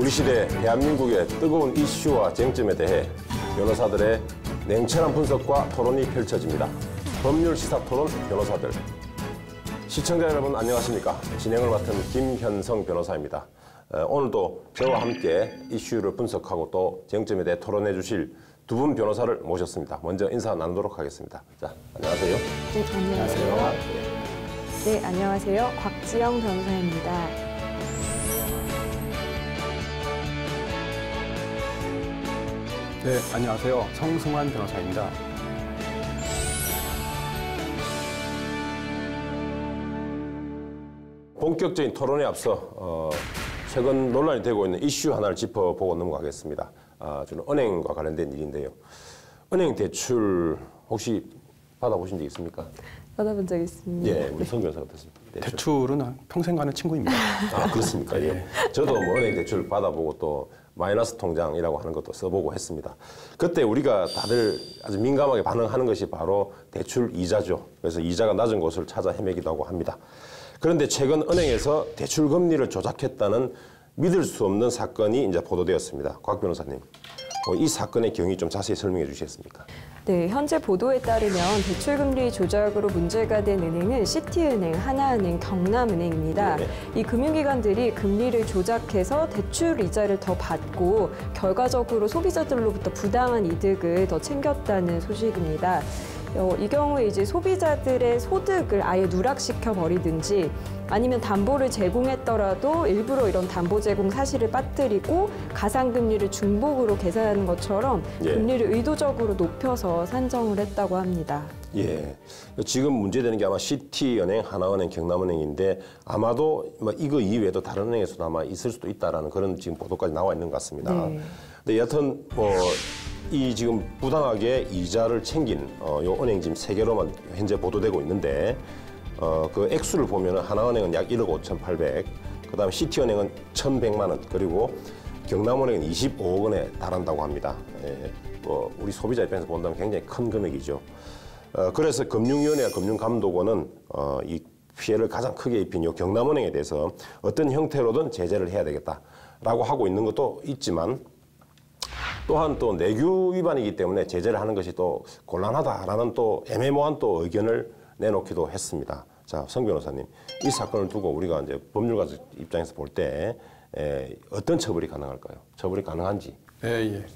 우리 시대 대한민국의 뜨거운 이슈와 쟁점에 대해 변호사들의 냉철한 분석과 토론이 펼쳐집니다. 법률 시사 토론 변호사들. 시청자 여러분 안녕하십니까? 진행을 맡은 김현성 변호사입니다. 오늘도 저와 함께 이슈를 분석하고 또 쟁점에 대해 토론해 주실 두 분 변호사를 모셨습니다. 먼저 인사 나누도록 하겠습니다. 자, 안녕하세요. 네, 안녕하세요. 네, 안녕하세요. 곽지영 변호사입니다. 네, 안녕하세요. 성승환 변호사입니다. 본격적인 토론에 앞서 최근 논란이 되고 있는 이슈 하나를 짚어보고 넘어가겠습니다. 저는 은행과 관련된 일인데요. 은행 대출 혹시 받아보신 적 있습니까? 받아본 적 있습니다. 예, 우리 성 변호사 어떻습니까? 대출은 평생 가는 친구입니다. 아, 그렇습니까? 예. 저도 뭐 은행 대출 받아보고 또 마이너스 통장이라고 하는 것도 써보고 했습니다. 그때 우리가 다들 아주 민감하게 반응하는 것이 바로 대출 이자죠. 그래서 이자가 낮은 곳을 찾아 헤매기도 하고 합니다. 그런데 최근 은행에서 대출 금리를 조작했다는 믿을 수 없는 사건이 이제 보도되었습니다. 곽 변호사님, 이 사건의 경위 좀 자세히 설명해 주시겠습니까? 네, 현재 보도에 따르면 대출금리 조작으로 문제가 된 은행은 시티은행, 하나은행, 경남은행입니다. 네. 이 금융기관들이 금리를 조작해서 대출 이자를 더 받고 결과적으로 소비자들로부터 부당한 이득을 더 챙겼다는 소식입니다. 이 경우에 이제 소비자들의 소득을 아예 누락시켜 버리든지 아니면 담보를 제공했더라도 일부러 이런 담보 제공 사실을 빠뜨리고 가상금리를 중복으로 계산하는 것처럼 예. 금리를 의도적으로 높여서 산정을 했다고 합니다. 예. 지금 문제되는 게 아마 시티은행, 하나은행, 경남은행인데 아마도 이거 이외에도 다른 은행에서도 아마 있을 수도 있다라는 그런 지금 보도까지 나와 있는 것 같습니다. 네. 근데 여하튼 이 지금 부당하게 이자를 챙긴 요 은행 지금 3개로만 현재 보도되고 있는데 그 액수를 보면은 하나은행은 약 1억 5,800, 그다음에 시티은행은 1,100만 원, 그리고 경남은행은 25억 원에 달한다고 합니다. 예, 우리 소비자 입장에서 본다면 굉장히 큰 금액이죠. 그래서 금융위원회와 금융감독원은 이 피해를 가장 크게 입힌 요 경남은행에 대해서 어떤 형태로든 제재를 해야 되겠다라고 하고 있는 것도 있지만 또한 또 내규 위반이기 때문에 제재를 하는 것이 또 곤란하다라는 또 애매모호한 또 의견을 내놓기도 했습니다. 자, 성 변호사님, 이 사건을 두고 우리가 이제 법률가 입장에서 볼 때 어떤 처벌이 가능할까요? 처벌이 가능한지? 예.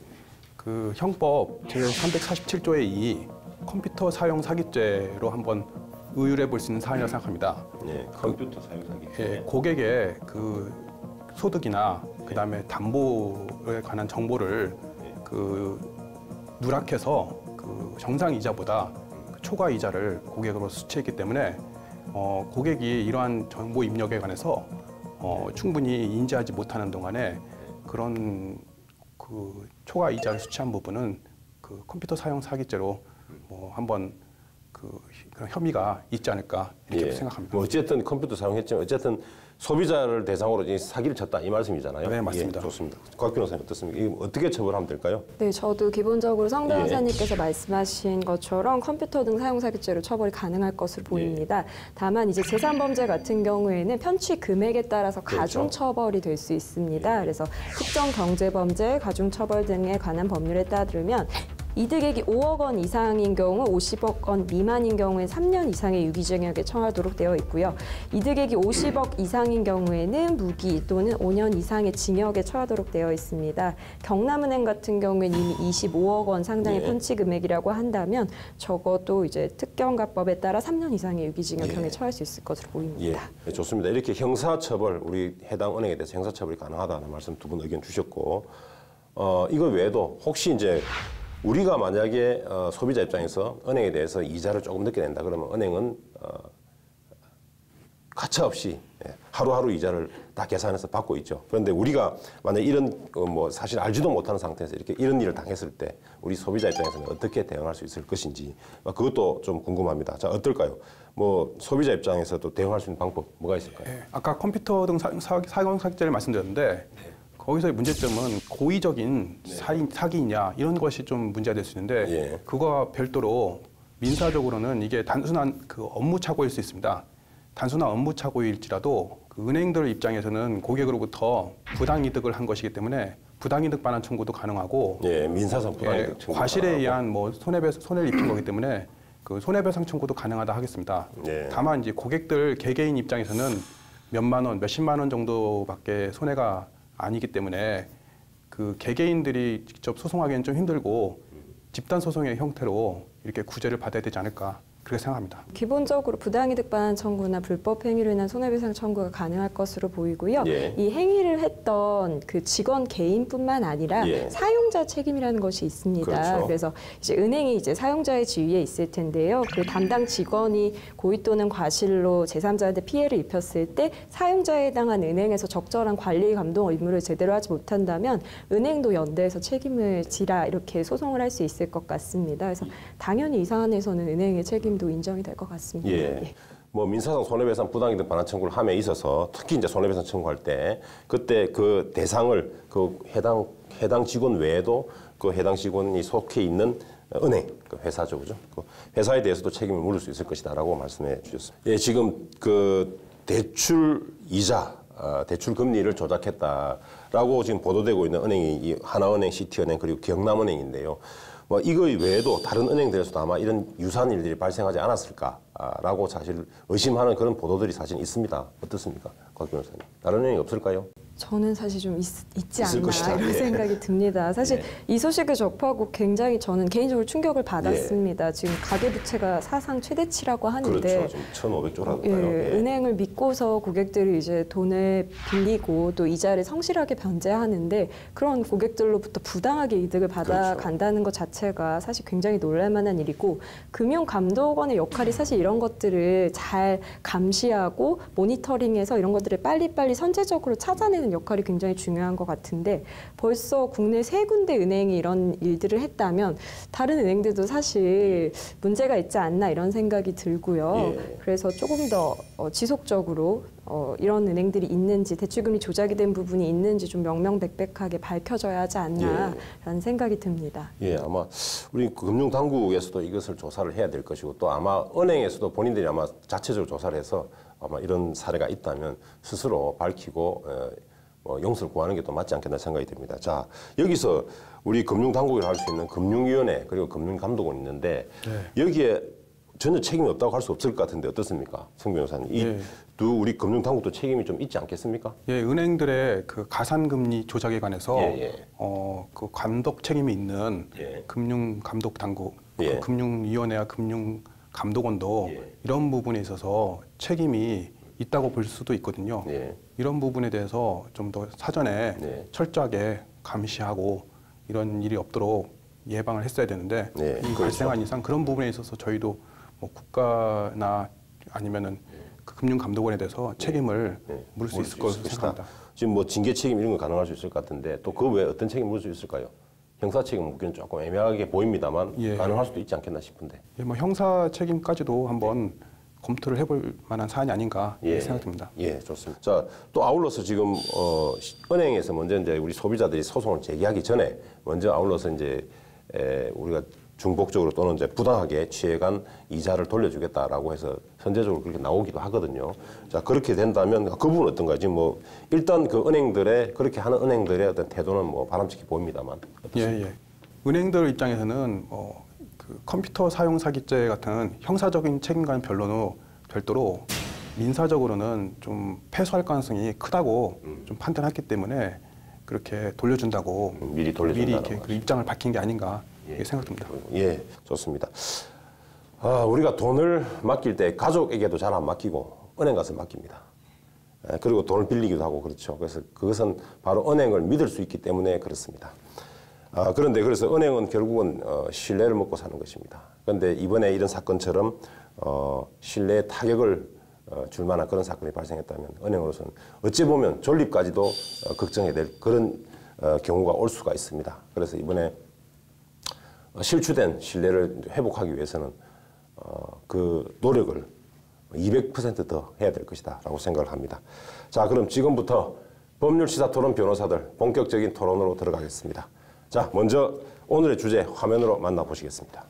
그 형법 제347조의 2 컴퓨터 사용 사기죄로 한번 의율해 볼 수 있는 사안이라고 생각합니다. 예, 컴퓨터 사용 사기. 예, 고객의 그 소득이나 그다음에 담보에 관한 정보를 그 누락해서 그 정상 이자보다 초과 이자를 고객으로 수취했기 때문에 고객이 이러한 정보 입력에 관해서 충분히 인지하지 못하는 동안에 그런 그 초과 이자를 수취한 부분은 그 컴퓨터 사용 사기죄로 한번 그런 혐의가 있지 않을까 이렇게 생각합니다. 어쨌든 컴퓨터 사용했지만 어쨌든 소비자를 대상으로 사기를 쳤다 이 말씀이잖아요. 네, 맞습니다. 예, 좋습니다. 곽 변호사님 어떻습니까? 이거 어떻게 처벌하면 될까요? 네, 저도 기본적으로 성 변호사님께서 말씀하신 것처럼 컴퓨터 등 사용 사기죄로 처벌이 가능할 것으로 보입니다. 다만 이제 재산범죄 같은 경우에는 편취 금액에 따라서 가중처벌이 될 수 있습니다. 그래서 특정 경제범죄, 가중처벌 등에 관한 법률에 따르면 이득액이 5억 원 이상인 경우 50억 원 미만인 경우에 3년 이상의 유기징역에 처하도록 되어 있고요. 이득액이 50억 이상인 경우에는 무기 또는 5년 이상의 징역에 처하도록 되어 있습니다. 경남은행 같은 경우에는 이미 25억 원 상당의 편취 금액이라고 한다면 적어도 이제 특경가법에 따라 3년 이상의 유기징역형에 처할 수 있을 것으로 보입니다. 예, 좋습니다. 이렇게 형사처벌, 우리 해당 은행에 대해서 형사처벌이 가능하다는 말씀 두 분 의견 주셨고, 이거 외에도 혹시 이제 우리가 만약에 소비자 입장에서 은행에 대해서 이자를 조금 늦게 낸다 그러면 은행은 가차없이 하루하루 이자를 다 계산해서 받고 있죠. 그런데 우리가 만약 이런 사실 알지도 못하는 상태에서 이렇게 이런 일을 당했을 때 우리 소비자 입장에서는 어떻게 대응할 수 있을 것인지 그것도 좀 궁금합니다. 자, 어떨까요? 소비자 입장에서도 대응할 수 있는 방법 뭐가 있을까요? 아까 컴퓨터 등 사용 사기죄를 말씀드렸는데 거기서의 문제점은 고의적인 사기냐 이런 것이 좀 문제가 될 수 있는데 그거와 별도로 민사적으로는 이게 단순한 그 업무 착오일 수 있습니다. 단순한 업무 착오일지라도 그 은행들 입장에서는 고객으로부터 부당이득을 한 것이기 때문에 부당이득 반환 청구도 가능하고 예, 민사상 부당이득 청구 과실에 의한 뭐 손해를 입힌 거기 때문에 그 손해배상 청구도 가능하다 하겠습니다. 예. 다만 이제 고객들 개개인 입장에서는 몇만 원, 몇십만 원 정도밖에 손해가 아니기 때문에 그 개개인들이 직접 소송하기는 좀 힘들고 집단 소송의 형태로 이렇게 구제를 받아야 되지 않을까 그렇게 생각합니다. 기본적으로 부당이득 반환 청구나 불법 행위로 인한 손해배상 청구가 가능할 것으로 보이고요. 예. 이 행위를 했던 그 직원 개인뿐만 아니라 예. 사용자 책임이라는 것이 있습니다. 그렇죠. 그래서 이제 은행이 이제 사용자의 지위에 있을 텐데요. 그 담당 직원이 고의 또는 과실로 제3자한테 피해를 입혔을 때 사용자에 해당한 은행에서 적절한 관리 감독 의무를 제대로 하지 못한다면 은행도 연대해서 책임을 지라 이렇게 소송을 할 수 있을 것 같습니다. 그래서 당연히 이 사안에서는 은행의 책임도 인정이 될 것 같습니다. 예. 뭐 민사상 손해배상 부당이득 반환 청구를 함에 있어서 특히 이제 손해배상 청구할 때 그때 그 대상을 그 해당 직원 외에도 그 해당 직원이 속해 있는 은행, 그 회사죠, 그죠? 그 회사에 대해서도 책임을 물을 수 있을 것이다라고 말씀해 주셨습니다. 예, 지금 그 대출 이자, 대출 금리를 조작했다라고 지금 보도되고 있는 은행이 이 하나은행, 시티은행 그리고 경남은행인데요. 뭐 이거 외에도 다른 은행들에서도 아마 이런 유사한 일들이 발생하지 않았을까라고 사실 의심하는 그런 보도들이 사실 있습니다. 어떻습니까, 곽 변호사님? 다른 은행이 없을까요? 저는 사실 좀 있지 있을 않나 것이다. 이런 예. 생각이 듭니다. 사실 예. 이 소식을 접하고 굉장히 저는 개인적으로 충격을 받았습니다. 지금 가계부채가 사상 최대치라고 하는데 그렇죠. 지금 1,500조라니까요. 예, 은행을 믿고서 고객들이 이제 돈을 빌리고 또 이자를 성실하게 변제하는데 그런 고객들로부터 부당하게 이득을 받아간다는 것 자체가 사실 굉장히 놀랄만한 일이고 금융감독원의 역할이 사실 이런 것들을 잘 감시하고 모니터링해서 이런 것들을 빨리빨리 선제적으로 찾아내는 역할이 굉장히 중요한 것 같은데 벌써 국내 3군데 은행이 이런 일들을 했다면 다른 은행들도 사실 문제가 있지 않나 이런 생각이 들고요. 예. 그래서 조금 더 지속적으로 이런 은행들이 있는지 대출금리 조작이 된 부분이 있는지 좀 명명백백하게 밝혀져야 하지 않나라는 생각이 듭니다. 예, 아마 우리 금융당국에서도 이것을 조사를 해야 될 것이고 또 아마 은행에서도 본인들이 아마 자체적으로 조사를 해서 아마 이런 사례가 있다면 스스로 밝히고 용서를 구하는 게 또 맞지 않겠나 생각이 듭니다. 자, 여기서 우리 금융당국이 할 수 있는 금융위원회 그리고 금융감독원이 있는데 여기에 전혀 책임이 없다고 할 수 없을 것 같은데 어떻습니까? 성 변호사님. 이 두 우리 금융당국도 책임이 좀 있지 않겠습니까? 예, 은행들의 그 가산금리 조작에 관해서 그 감독 책임이 있는 금융감독당국, 그 금융위원회와 금융감독원도 이런 부분에 있어서 책임이 있다고 볼 수도 있거든요. 이런 부분에 대해서 좀 더 사전에 철저하게 감시하고 이런 일이 없도록 예방을 했어야 되는데 이 발생한 이상 그런 부분에 있어서 저희도 뭐 국가나 아니면은 그 금융감독원에 대해서 책임을 물을 수 있을 것으로 생각합니다. 지금 뭐 징계 책임 이런 거 가능할 수 있을 것 같은데 또 그 외에 어떤 책임 물을 수 있을까요? 형사 책임 묻기는 조금 애매하게 보입니다만 가능할 수도 있지 않겠나 싶은데. 예, 뭐 형사 책임까지도 한번 검토를 해볼 만한 사안이 아닌가 생각됩니다. 예, 좋습니다. 자, 또 아울러서 지금 은행에서 먼저 이제 우리 소비자들이 소송을 제기하기 전에 먼저 아울러서 이제 우리가 중복적으로 또는 이제 부당하게 취해간 이자를 돌려주겠다라고 해서 선제적으로 그렇게 나오기도 하거든요. 자, 그렇게 된다면 그 부분은 어떤가요? 지금 뭐 일단 그 은행들의 그렇게 하는 은행들의 어떤 태도는 뭐 바람직해 보입니다만. 예. 은행들 입장에서는 그 컴퓨터 사용 사기죄 같은 형사적인 책임과는 별도로 민사적으로는 좀 패소할 가능성이 크다고 좀 판단했기 때문에 그렇게 돌려준다고 미리 이렇게 그 입장을 밝힌 게 아닌가 생각됩니다. 예, 좋습니다. 우리가 돈을 맡길 때 가족에게도 잘 안 맡기고 은행 가서 맡깁니다. 그리고 돈을 빌리기도 하고 그렇죠. 그래서 그것은 바로 은행을 믿을 수 있기 때문에 그렇습니다. 그런데 그래서 은행은 결국은 신뢰를 먹고 사는 것입니다. 그런데 이번에 이런 사건처럼 신뢰에 타격을 줄 만한 그런 사건이 발생했다면 은행으로서는 어찌 보면 존립까지도 걱정해야 될 그런 경우가 올 수가 있습니다. 그래서 이번에 실추된 신뢰를 회복하기 위해서는 그 노력을 200% 더 해야 될 것이다 라고 생각을 합니다. 자, 그럼 지금부터 법률시사토론 변호사들 본격적인 토론으로 들어가겠습니다. 자, 먼저 오늘의 주제 화면으로 만나보시겠습니다.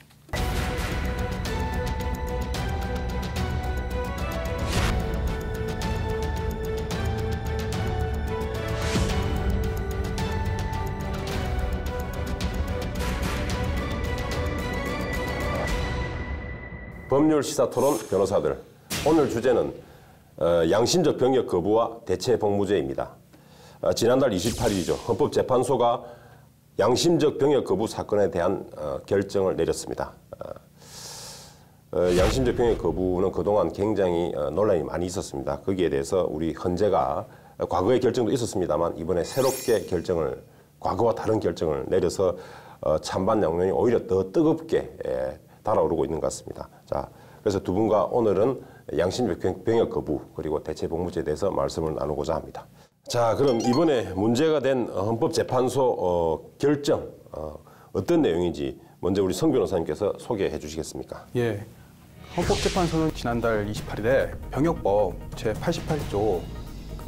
법률 시사토론 변호사들. 오늘 주제는 양심적 병역 거부와 대체 복무제입니다. 지난달 28일이죠. 헌법재판소가 양심적 병역 거부 사건에 대한 결정을 내렸습니다. 양심적 병역 거부는 그동안 굉장히 논란이 많이 있었습니다. 거기에 대해서 우리 헌재가 과거의 결정도 있었습니다만 이번에 새롭게 결정을, 과거와 다른 결정을 내려서 찬반 양론이 오히려 더 뜨겁게 달아오르고 있는 것 같습니다. 자, 그래서 두 분과 오늘은 양심적 병역 거부 그리고 대체 복무제에 대해서 말씀을 나누고자 합니다. 자, 그럼 이번에 문제가 된 헌법재판소 결정 어떤 내용인지 먼저 우리 성 변호사님께서 소개해 주시겠습니까? 예, 헌법재판소는 지난달 28일에 병역법 제88조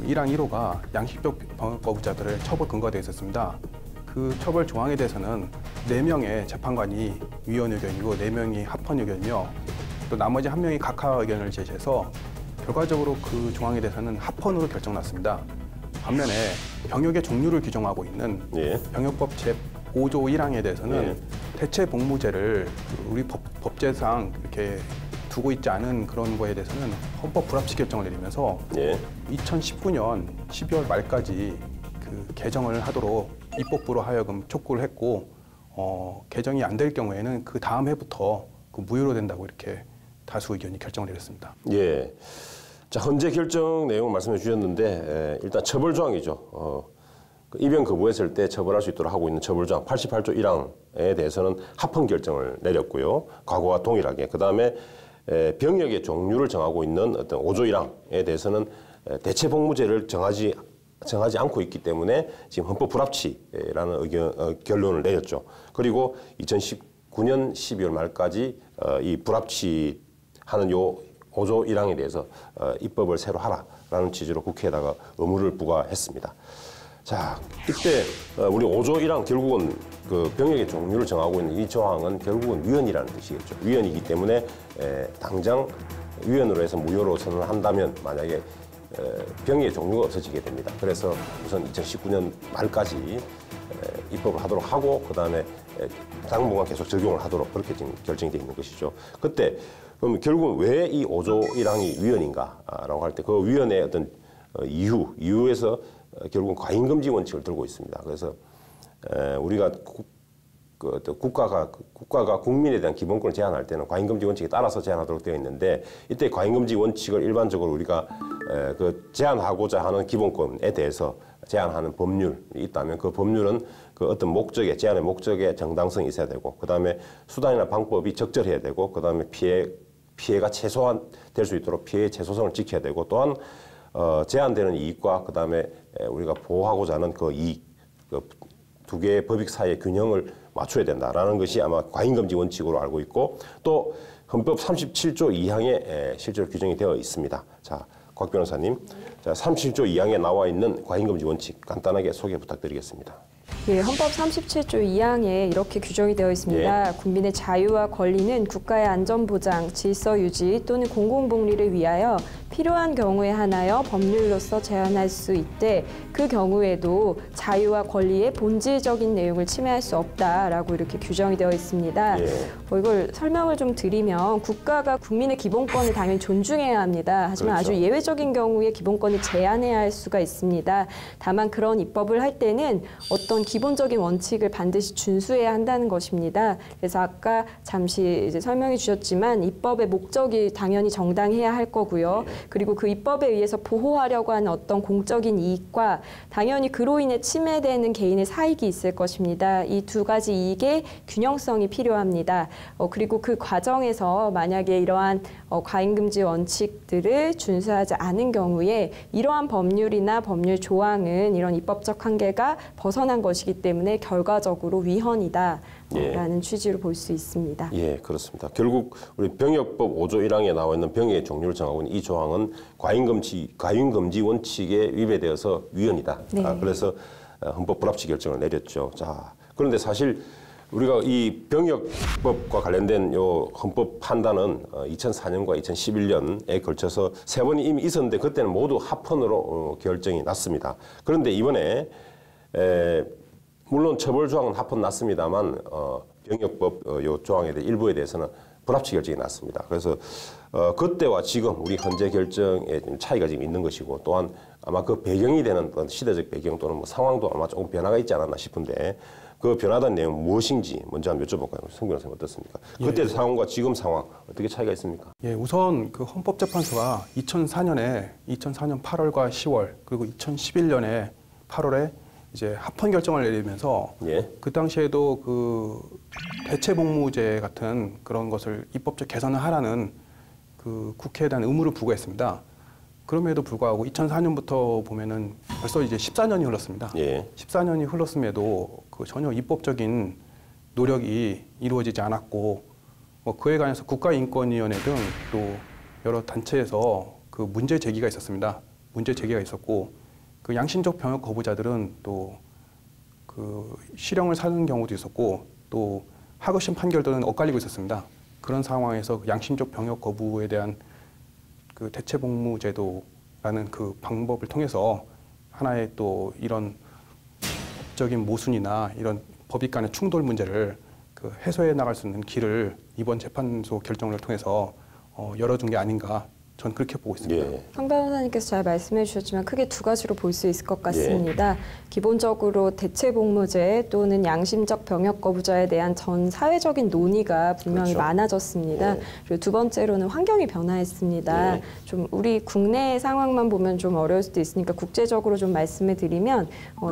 1항 1호가 양심적 병역 거부자들을 처벌 근거가 되어 있었습니다. 그 처벌 조항에 대해서는 4명의 재판관이 위헌 의견이고 4명이 합헌 의견이며 또 나머지 1명이 각하 의견을 제시해서 결과적으로 그 조항에 대해서는 합헌으로 결정났습니다. 반면에 병역의 종류를 규정하고 있는 병역법 제5조 1항에 대해서는 대체 복무제를 우리 법제상 이렇게 두고 있지 않은 그런 거에 대해서는 헌법 불합치 결정을 내리면서 2019년 12월 말까지 그 개정을 하도록 입법부로 하여금 촉구를 했고 개정이 안 될 경우에는 그 다음 해부터 그 무효로 된다고 이렇게 다수 의견이 결정을 내렸습니다. 예. 자, 헌재 결정 내용 말씀해 주셨는데 일단 처벌 조항이죠. 입영 거부했을 때 처벌할 수 있도록 하고 있는 처벌 조항 88조 1항에 대해서는 합헌 결정을 내렸고요. 과거와 동일하게. 그다음에 병역의 종류를 정하고 있는 어떤 5조 1항에 대해서는 대체 복무제를 정하지 않고 있기 때문에 지금 헌법 불합치라는 결론을 내렸죠. 그리고 2019년 12월 말까지 이 불합치하는 요 5조 1항에 대해서 입법을 새로 하라라는 취지로 국회에다가 의무를 부과했습니다. 자, 이때 우리 5조 1항 결국은 그 병역의 종류를 정하고 있는 이 조항은 결국은 위헌이라는 뜻이겠죠. 위헌이기 때문에 당장 위헌으로 해서 무효로 선언을 한다면 만약에 병역의 종류가 없어지게 됩니다. 그래서 우선 2019년 말까지 입법을 하도록 하고 그다음에 당분간 계속 적용을 하도록 그렇게 지금 결정이 되어 있는 것이죠. 그때 그럼 결국은 왜 이 5조 1항이 위헌인가라고 할 때 그 위헌의 어떤 이유에서 결국은 과잉금지 원칙을 들고 있습니다. 그래서 우리가 국가가 국민에 대한 기본권을 제한할 때는 과잉금지 원칙에 따라서 제한하도록 되어 있는데 이때 과잉금지 원칙을 일반적으로 우리가 그 제한하고자 하는 기본권에 대해서 제한하는 법률이 있다면 그 법률은 그 어떤 목적에 제한의 목적에 정당성이 있어야 되고 그 다음에 수단이나 방법이 적절해야 되고 그 다음에 피해가 최소한 될 수 있도록 피해의 최소성을 지켜야 되고 또한 제한되는 이익과 그 다음에 우리가 보호하고자 하는 그 이익 두 개의 법익 사이의 균형을 맞춰야 된다라는 것이 아마 과잉금지 원칙으로 알고 있고 또 헌법 37조 2항에 실제로 규정이 되어 있습니다. 자, 곽 변호사님, 자, 37조 2항에 나와 있는 과잉금지 원칙 간단하게 소개 부탁드리겠습니다. 예, 헌법 37조 2항에 이렇게 규정이 되어 있습니다. 국민의 자유와 권리는 국가의 안전보장, 질서 유지 또는 공공복리를 위하여 필요한 경우에 한하여 법률로서 제한할 수 있되 그 경우에도 자유와 권리의 본질적인 내용을 침해할 수 없다라고 이렇게 규정이 되어 있습니다. 이걸 설명을 좀 드리면 국가가 국민의 기본권을 당연히 존중해야 합니다. 하지만 아주 예외적인 경우에 기본권을 제한해야 할 수가 있습니다. 다만 그런 입법을 할 때는 어떤 기본적인 원칙을 반드시 준수해야 한다는 것입니다. 그래서 아까 잠시 이제 설명해 주셨지만 입법의 목적이 당연히 정당해야 할 거고요. 그리고 그 입법에 의해서 보호하려고 하는 어떤 공적인 이익과 당연히 그로 인해 침해되는 개인의 사익이 있을 것입니다. 이 두 가지 이익의 균형성이 필요합니다. 그리고 그 과정에서 만약에 이러한 과잉금지 원칙들을 준수하지 않은 경우에 이러한 법률이나 법률 조항은 이런 입법적 한계가 벗어난 것이기 때문에 결과적으로 위헌이다라는 취지로 볼 수 있습니다. 예, 그렇습니다. 결국 우리 병역법 5조 1항에 나와 있는 병역의 종류를 정하고 있는 이 조항은 과잉금지 원칙에 위배되어서 위헌이다. 그래서 헌법 불합치 결정을 내렸죠. 자, 그런데 사실 우리가 이 병역법과 관련된 요 헌법 판단은 2004년과 2011년에 걸쳐서 3번이 이미 있었는데 그때는 모두 합헌으로 결정이 났습니다. 그런데 이번에 물론 처벌 조항은 합헌 났습니다만 병역법 요 조항에 대해 일부에 대해서는 불합치 결정이 났습니다. 그래서 그때와 지금 우리 현재 결정에 좀 차이가 지금 있는 것이고, 또한 아마 그 배경이 되는 어떤 시대적 배경 또는 뭐 상황도 아마 조금 변화가 있지 않았나 싶은데, 그 변화된 내용은 무엇인지 먼저 한번 여쭤볼까요? 성 변호사님 어떻습니까? 그때 상황과 지금 상황 어떻게 차이가 있습니까? 예, 우선 그 헌법재판소가 2004년 8월과 10월 그리고 2011년에 8월에 이제 합헌 결정을 내리면서 예. 그 당시에도 그 대체복무제 같은 그런 것을 입법적 개선을 하라는 그 국회에 대한 의무를 부과했습니다. 그럼에도 불구하고 2004년부터 보면은 벌써 이제 14년이 흘렀습니다. 예. 14년이 흘렀음에도 그 전혀 입법적인 노력이 이루어지지 않았고, 뭐 그에 관해서 국가인권위원회 등 또 여러 단체에서 그 문제 제기가 있었습니다. 문제 제기가 있었고, 그 양심적 병역 거부자들은 또 그 실형을 사는 경우도 있었고, 또 하급심 판결들은 엇갈리고 있었습니다. 그런 상황에서 양심적 병역 거부에 대한 그 대체복무제도라는 그 방법을 통해서 하나의 또 이런 법적인 모순이나 이런 법익 간의 충돌 문제를 그 해소해 나갈 수 있는 길을 이번 재판소 결정을 통해서 열어준 게 아닌가, 전 그렇게 보고 있습니다. 예. 황 변호사님께서 잘 말씀해 주셨지만 크게 두 가지로 볼 수 있을 것 같습니다. 기본적으로 대체복무제 또는 양심적 병역 거부자에 대한 전 사회적인 논의가 분명히 그렇죠. 많아졌습니다. 예. 그리고 두 번째로는 환경이 변화했습니다. 예. 좀 우리 국내 상황만 보면 좀 어려울 수도 있으니까 국제적으로 좀 말씀을 드리면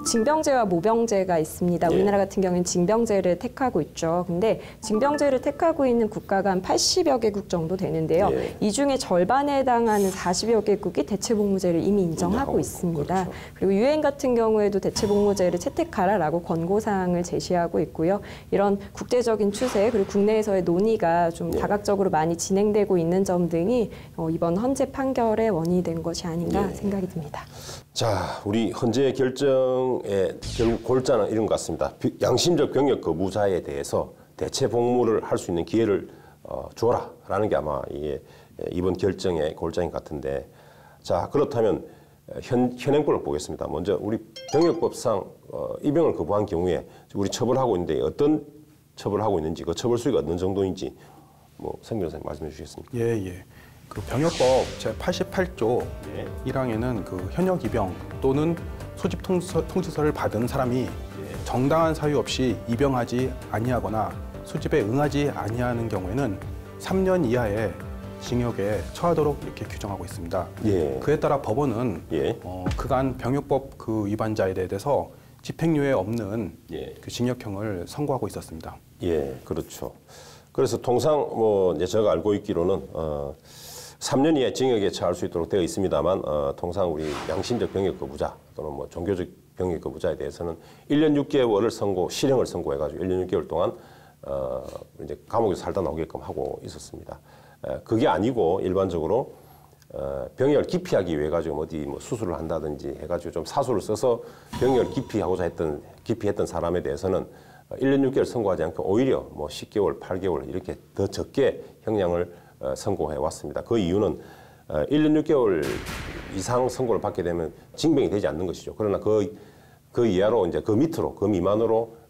징병제와 모병제가 있습니다. 예. 우리나라 같은 경우는 징병제를 택하고 있죠. 근데 징병제를 택하고 있는 국가가 한 80여 개국 정도 되는데요. 예. 이 중에 절반에 해당하는 40여 개국이 대체복무제를 이미 인정하고 있습니다. 그렇죠. 그리고 유엔 같은 경우에도 대체복무제를 채택하라라고 권고사항을 제시하고 있고요. 이런 국제적인 추세 그리고 국내에서의 논의가 좀 다각적으로 많이 진행되고 있는 점 등이 이번 헌재 판결의 원인이 된 것이 아닌가 생각이 듭니다. 자, 우리 헌재 결정의 결국 골자는 이런 것 같습니다. 양심적 병역 거부자에 대해서 대체 복무를 할 수 있는 기회를 주어라라는 게 아마 이번 결정의 골자인 것 같은데, 자, 그렇다면 현행법을 보겠습니다. 먼저 우리 병역법상 입영을 거부한 경우에 우리 처벌하고 있는데 어떤 처벌을 하고 있는지, 그 처벌 수위가 어느 정도인지 성 변호사님 말씀해 주시겠습니까? 예. 그 병역법 제88조 1항에는 그 현역 입영 또는 소집 통지서를 받은 사람이 정당한 사유 없이 입영하지 아니하거나 소집에 응하지 아니하는 경우에는 3년 이하의 징역에 처하도록 이렇게 규정하고 있습니다. 예. 그에 따라 법원은 예. 그간 병역법 그 위반자에 대해서 집행유예 없는 그 징역형을 선고하고 있었습니다. 예, 그렇죠. 그래서 통상 이제 제가 알고 있기로는 3년 이하의 징역에 처할 수 있도록 되어 있습니다만, 통상 우리 양심적 병역 거부자 또는 종교적 병역 거부자에 대해서는 1년 6개월을 실형을 선고해가지고 1년 6개월 동안 이제 감옥에서 살다 나오게끔 하고 있었습니다. 그게 아니고 일반적으로 병역을 기피하기 위해 가지고 어디 수술을 한다든지 해가지고 좀 사수를 써서 병역을 기피했던 사람에 대해서는 1년 6개월 선고하지 않고 오히려 10개월, 8개월 이렇게 더 적게 형량을 선고해 왔습니다. 그 이유는 1년 6개월 이상 선고를 받게 되면 징병이 되지 않는 것이죠. 그러나 그 이하로 이제 그 밑으로, 그 미만으로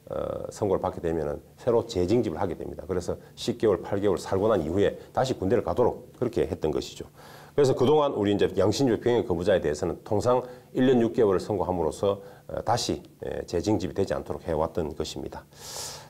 선고를 받게 되면은 새로 재징집을 하게 됩니다. 그래서 10개월, 8개월 살고 난 이후에 다시 군대를 가도록 그렇게 했던 것이죠. 그래서 그동안 우리 이제 양심적 병역 거부자에 대해서는 통상 1년 6개월을 선고함으로써 다시 재징집이 되지 않도록 해왔던 것입니다.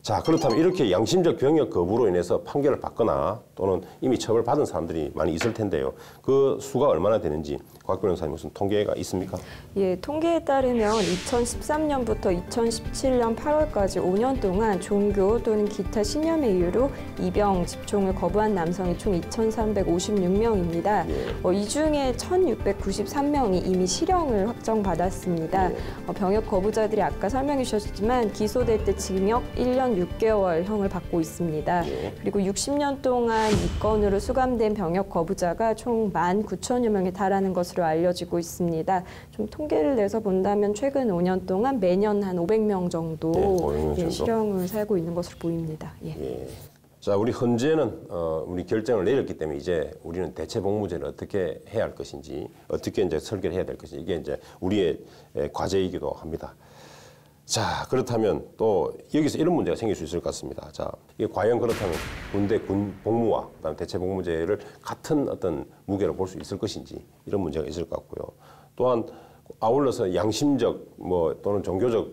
자, 그렇다면 이렇게 양심적 병역 거부로 인해서 판결을 받거나 또는 이미 처벌받은 사람들이 많이 있을 텐데요. 그 수가 얼마나 되는지 곽 변호사님 무슨 통계가 있습니까? 예, 통계에 따르면 2013년부터 2017년 8월까지 5년 동안 종교 또는 기타 신념의 이유로 입영, 집총을 거부한 남성이 총 2,356명입니다. 이 중에 1,693명이 이미 실형을 확정받았습니다. 병역 거부자들이 아까 설명해 주셨지만 기소될 때 징역 1년 6개월 형을 받고 있습니다. 그리고 60년 동안 이 건으로 수감된 병역 거부자가 총 19,000여 명에 달하는 것으로 알려지고 있습니다. 좀 통계를 내서 본다면 최근 5년 동안 매년 한 500명 정도, 500명 정도? 실형을 살고 있는 것으로 보입니다. 자, 우리 헌재는 우리 결정을 내렸기 때문에 이제 우리는 대체 복무제를 어떻게 해야 할 것인지, 어떻게 이제 설계를 해야 될 것인지, 이게 이제 우리의 과제이기도 합니다. 자, 그렇다면 또 여기서 이런 문제가 생길 수 있을 것 같습니다. 자, 이게 과연 그렇다면 군대 군 복무와 그다음에 대체 복무제를 같은 어떤 무게로 볼 수 있을 것인지 이런 문제가 있을 것 같고요. 또한 아울러서 양심적 뭐 또는 종교적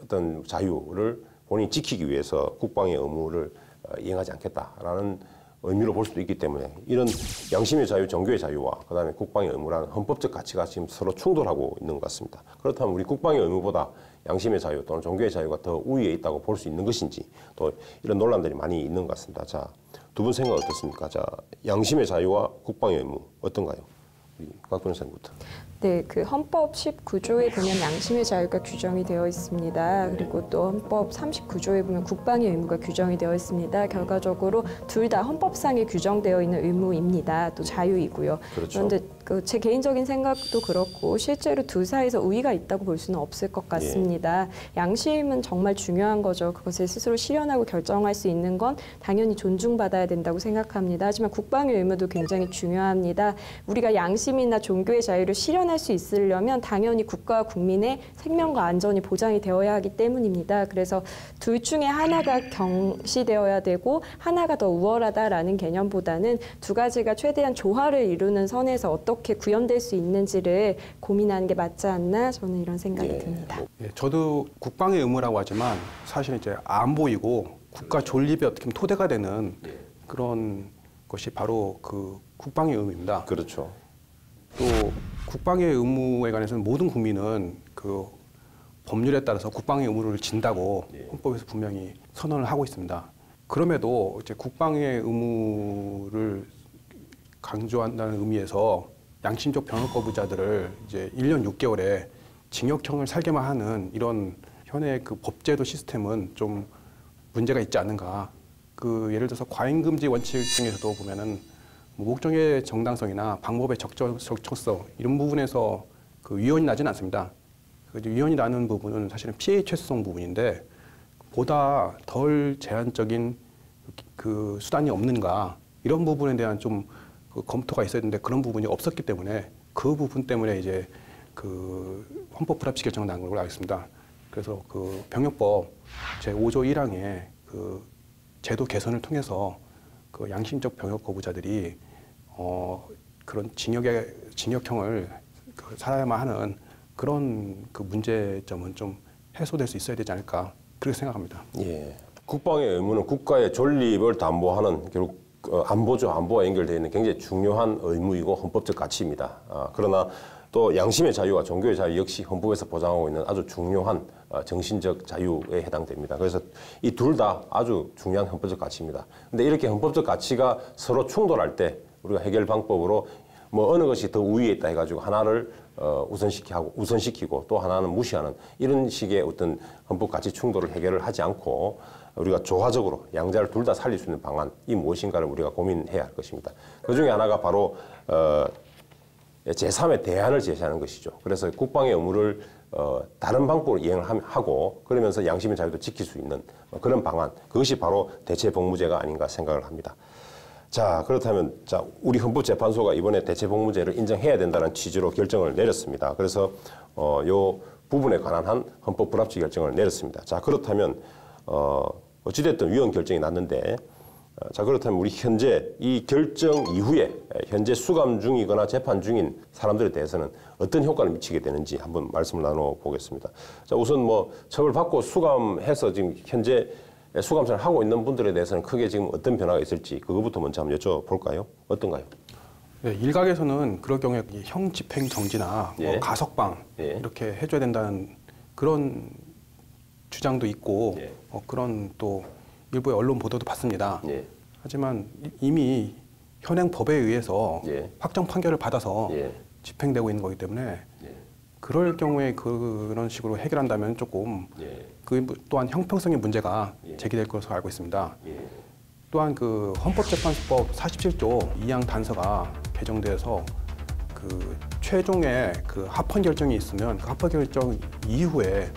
어떤 자유를 본인이 지키기 위해서 국방의 의무를 이행하지 않겠다라는 의미로 볼 수도 있기 때문에 이런 양심의 자유, 종교의 자유와 그다음에 국방의 의무라는 헌법적 가치가 지금 서로 충돌하고 있는 것 같습니다. 그렇다면 우리 국방의 의무보다 양심의 자유 또는 종교의 자유가 더 우위에 있다고 볼 수 있는 것인지 또 이런 논란들이 많이 있는 것 같습니다. 자, 두 분 생각 어떻습니까? 자, 양심의 자유와 국방의 의무 어떤가요? 우리 박 변호사님부터. 네, 그 헌법 19조에 보면 양심의 자유가 규정이 되어 있습니다. 그리고 또 헌법 39조에 보면 국방의 의무가 규정이 되어 있습니다. 결과적으로 둘 다 헌법상에 규정되어 있는 의무입니다. 또 자유이고요. 그렇죠. 그런데 제 개인적인 생각도 그렇고 실제로 둘 사이에서 우위가 있다고 볼 수는 없을 것 같습니다. 양심은 정말 중요한 거죠. 그것을 스스로 실현하고 결정할 수 있는 건 당연히 존중받아야 된다고 생각합니다. 하지만 국방의 의무도 굉장히 중요합니다. 우리가 양심이나 종교의 자유를 실현할 수 있으려면 당연히 국가와 국민의 생명과 안전이 보장이 되어야 하기 때문입니다. 그래서 둘 중에 하나가 경시되어야 되고 하나가 더 우월하다라는 개념보다는 두 가지가 최대한 조화를 이루는 선에서 어떻게 구현될 수 있는지를 고민하는 게 맞지 않나 저는 이런 생각이 듭니다. 예, 저도 국방의 의무라고 하지만 사실 이제 안 보이고 국가 존립에 어떻게 보면 토대가 되는 그런 것이 바로 그 국방의 의무입니다. 그렇죠. 또 국방의 의무에 관해서는 모든 국민은 그 법률에 따라서 국방의 의무를 진다고 헌법에서 분명히 선언을 하고 있습니다. 그럼에도 이제 국방의 의무를 강조한다는 의미에서 양심적 병역 거부자들을 이제 1년 6개월에 징역형을 살게만 하는 이런 현행 그 법제도 시스템은 좀 문제가 있지 않는가. 그 예를 들어서 과잉금지 원칙 중에서도 보면은 목적의 정당성이나 방법의 적절성 이런 부분에서 그 위헌이 나지는 않습니다. 위헌이 나는 부분은 사실은 피해의 최소성 부분인데 보다 덜 제한적인 그 수단이 없는가 이런 부분에 대한 좀 그 검토가 있어야 되는데 그런 부분이 없었기 때문에 그 부분 때문에 이제 그 헌법 불합치 결정을 난 걸로 알고 있습니다. 그래서 그 병역법 제5조 1항에 그 제도 개선을 통해서 그 양심적 병역 거부자들이 그런 징역형을 그 살아야만 하는 그런 그 문제점은 좀 해소될 수 있어야 되지 않을까 그렇게 생각합니다. 예. 국방의 의무는 국가의 존립을 담보하는 결국 안보죠. 안보와 연결되어 있는 굉장히 중요한 의무이고 헌법적 가치입니다. 그러나 또 양심의 자유와 종교의 자유 역시 헌법에서 보장하고 있는 아주 중요한 정신적 자유에 해당됩니다. 그래서 이 둘 다 아주 중요한 헌법적 가치입니다. 근데 이렇게 헌법적 가치가 서로 충돌할 때 우리가 해결 방법으로 뭐 어느 것이 더 우위에 있다 해가지고 하나를 우선시키고 또 하나는 무시하는 이런 식의 어떤 헌법 가치 충돌을 해결을 하지 않고 우리가 조화적으로 양자를 둘 다 살릴 수 있는 방안이 무엇인가를 우리가 고민해야 할 것입니다. 그 중에 하나가 바로 제3의 대안을 제시하는 것이죠. 그래서 국방의 의무를 다른 방법으로 이행을 하고 그러면서 양심의 자유도 지킬 수 있는 그런 방안, 그것이 바로 대체복무제가 아닌가 생각을 합니다. 자, 그렇다면 우리 헌법재판소가 이번에 대체복무제를 인정해야 된다는 취지로 결정을 내렸습니다. 그래서 요 부분에 관한 한 헌법 불합치 결정을 내렸습니다. 자, 그렇다면 어찌됐든 위헌 결정이 났는데 자, 그렇다면 우리 현재 이 결정 이후에 현재 수감 중이거나 재판 중인 사람들에 대해서는 어떤 효과를 미치게 되는지 한번 말씀을 나눠보겠습니다. 자, 우선 뭐 처벌받고 수감해서 지금 현재 수감 생활을 하고 있는 분들에 대해서는 크게 지금 어떤 변화가 있을지 그거부터 먼저 한번 여쭤볼까요? 어떤가요? 네, 일각에서는 그럴 경우에 형 집행 정지나 뭐 가석방 이렇게 해줘야 된다는 그런 주장도 있고 그런 또 일부의 언론 보도도 봤습니다. 하지만 이미 현행 법에 의해서 확정 판결을 받아서 집행되고 있는 거기 때문에 그럴 경우에 그런 식으로 해결한다면 조금 그 또한 형평성의 문제가 제기될 것으로 알고 있습니다. 또한 그 헌법재판소법 47조 2항 단서가 개정돼서 그 최종의 그 합헌 결정이 있으면 그 합헌 결정 이후에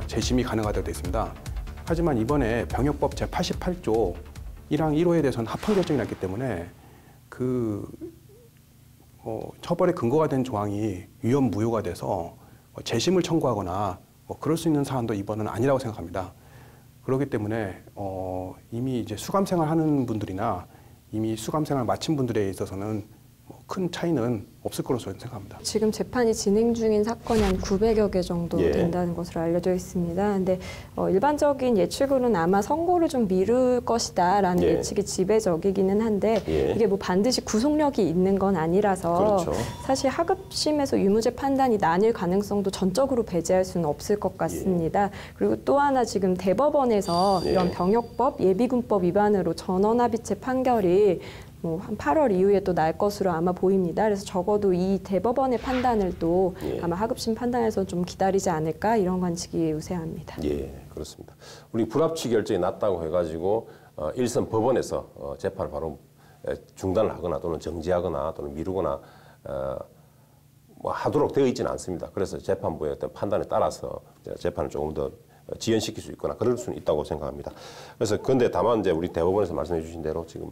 재심이 가능하다고 되어 있습니다. 하지만 이번에 병역법 제88조 1항 1호에 대해서는 합헌 결정이 났기 때문에 처벌의 근거가 된 조항이 위헌 무효가 돼서 재심을 청구하거나 뭐 그럴 수 있는 사안도 이번은 아니라고 생각합니다. 그렇기 때문에 이미 이제 수감 생활하는 분들이나 이미 수감 생활 마친 분들에 있어서는 뭐 큰 차이는 없을 거로 저는 생각합니다. 지금 재판이 진행 중인 사건이 한 900여 개 정도 예. 된다는 것으로 알려져 있습니다. 근데 일반적인 예측으로는 아마 선고를 좀 미룰 것이다라는 예. 예측이 지배적이기는 한데 예. 이게 뭐 반드시 구속력이 있는 건 아니라서 그렇죠. 사실 하급심에서 유무죄 판단이 나뉠 가능성도 전적으로 배제할 수는 없을 것 같습니다. 그리고 또 하나 지금 대법원에서 예. 이런 병역법, 예비군법 위반으로 전원합의체 판결이 뭐 한 8월 이후에 또 날 것으로 아마 보입니다. 그래서 적어도 이 대법원의 판단을 또 예. 아마 하급심 판단에서 좀 기다리지 않을까 이런 관측이 우세합니다. 예, 그렇습니다. 우리 불합치 결정이 났다고 해가지고 일선 법원에서 재판을 바로 중단을 하거나 또는 정지하거나 또는 미루거나 뭐 하도록 되어 있지는 않습니다. 그래서 재판부의 어떤 판단에 따라서 재판을 조금 더 지연시킬 수 있거나 그럴 수는 있다고 생각합니다. 그래서 근데 다만 이제 우리 대법원에서 말씀해 주신 대로 지금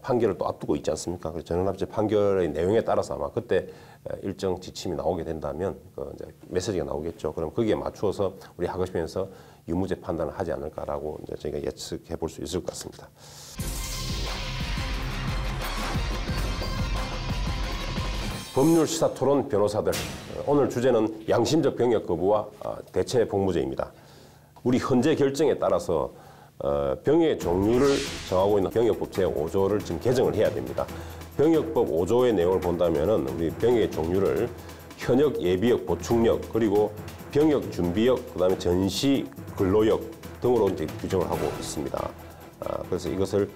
판결을 또 앞두고 있지 않습니까? 그래서 전원합의체 판결의 내용에 따라서 아마 그때 일정 지침이 나오게 된다면 이제 메시지가 나오겠죠. 그럼 거기에 맞추어서 우리 하급심에서 유무죄 판단을 하지 않을까라고 이제 저희가 예측해 볼 수 있을 것 같습니다. 법률 시사 토론 변호사들, 오늘 주제는 양심적 병역 거부와 대체 복무제입니다. 우리 현재 결정에 따라서 병역의 종류를 정하고 있는 병역법 제5조를 지금 개정을 해야 됩니다. 병역법 5조의 내용을 본다면은 우리 병역의 종류를 현역, 예비역, 보충역, 그리고 병역 준비역, 그다음에 전시 근로역 등으로 이제 규정을 하고 있습니다. 그래서 이것을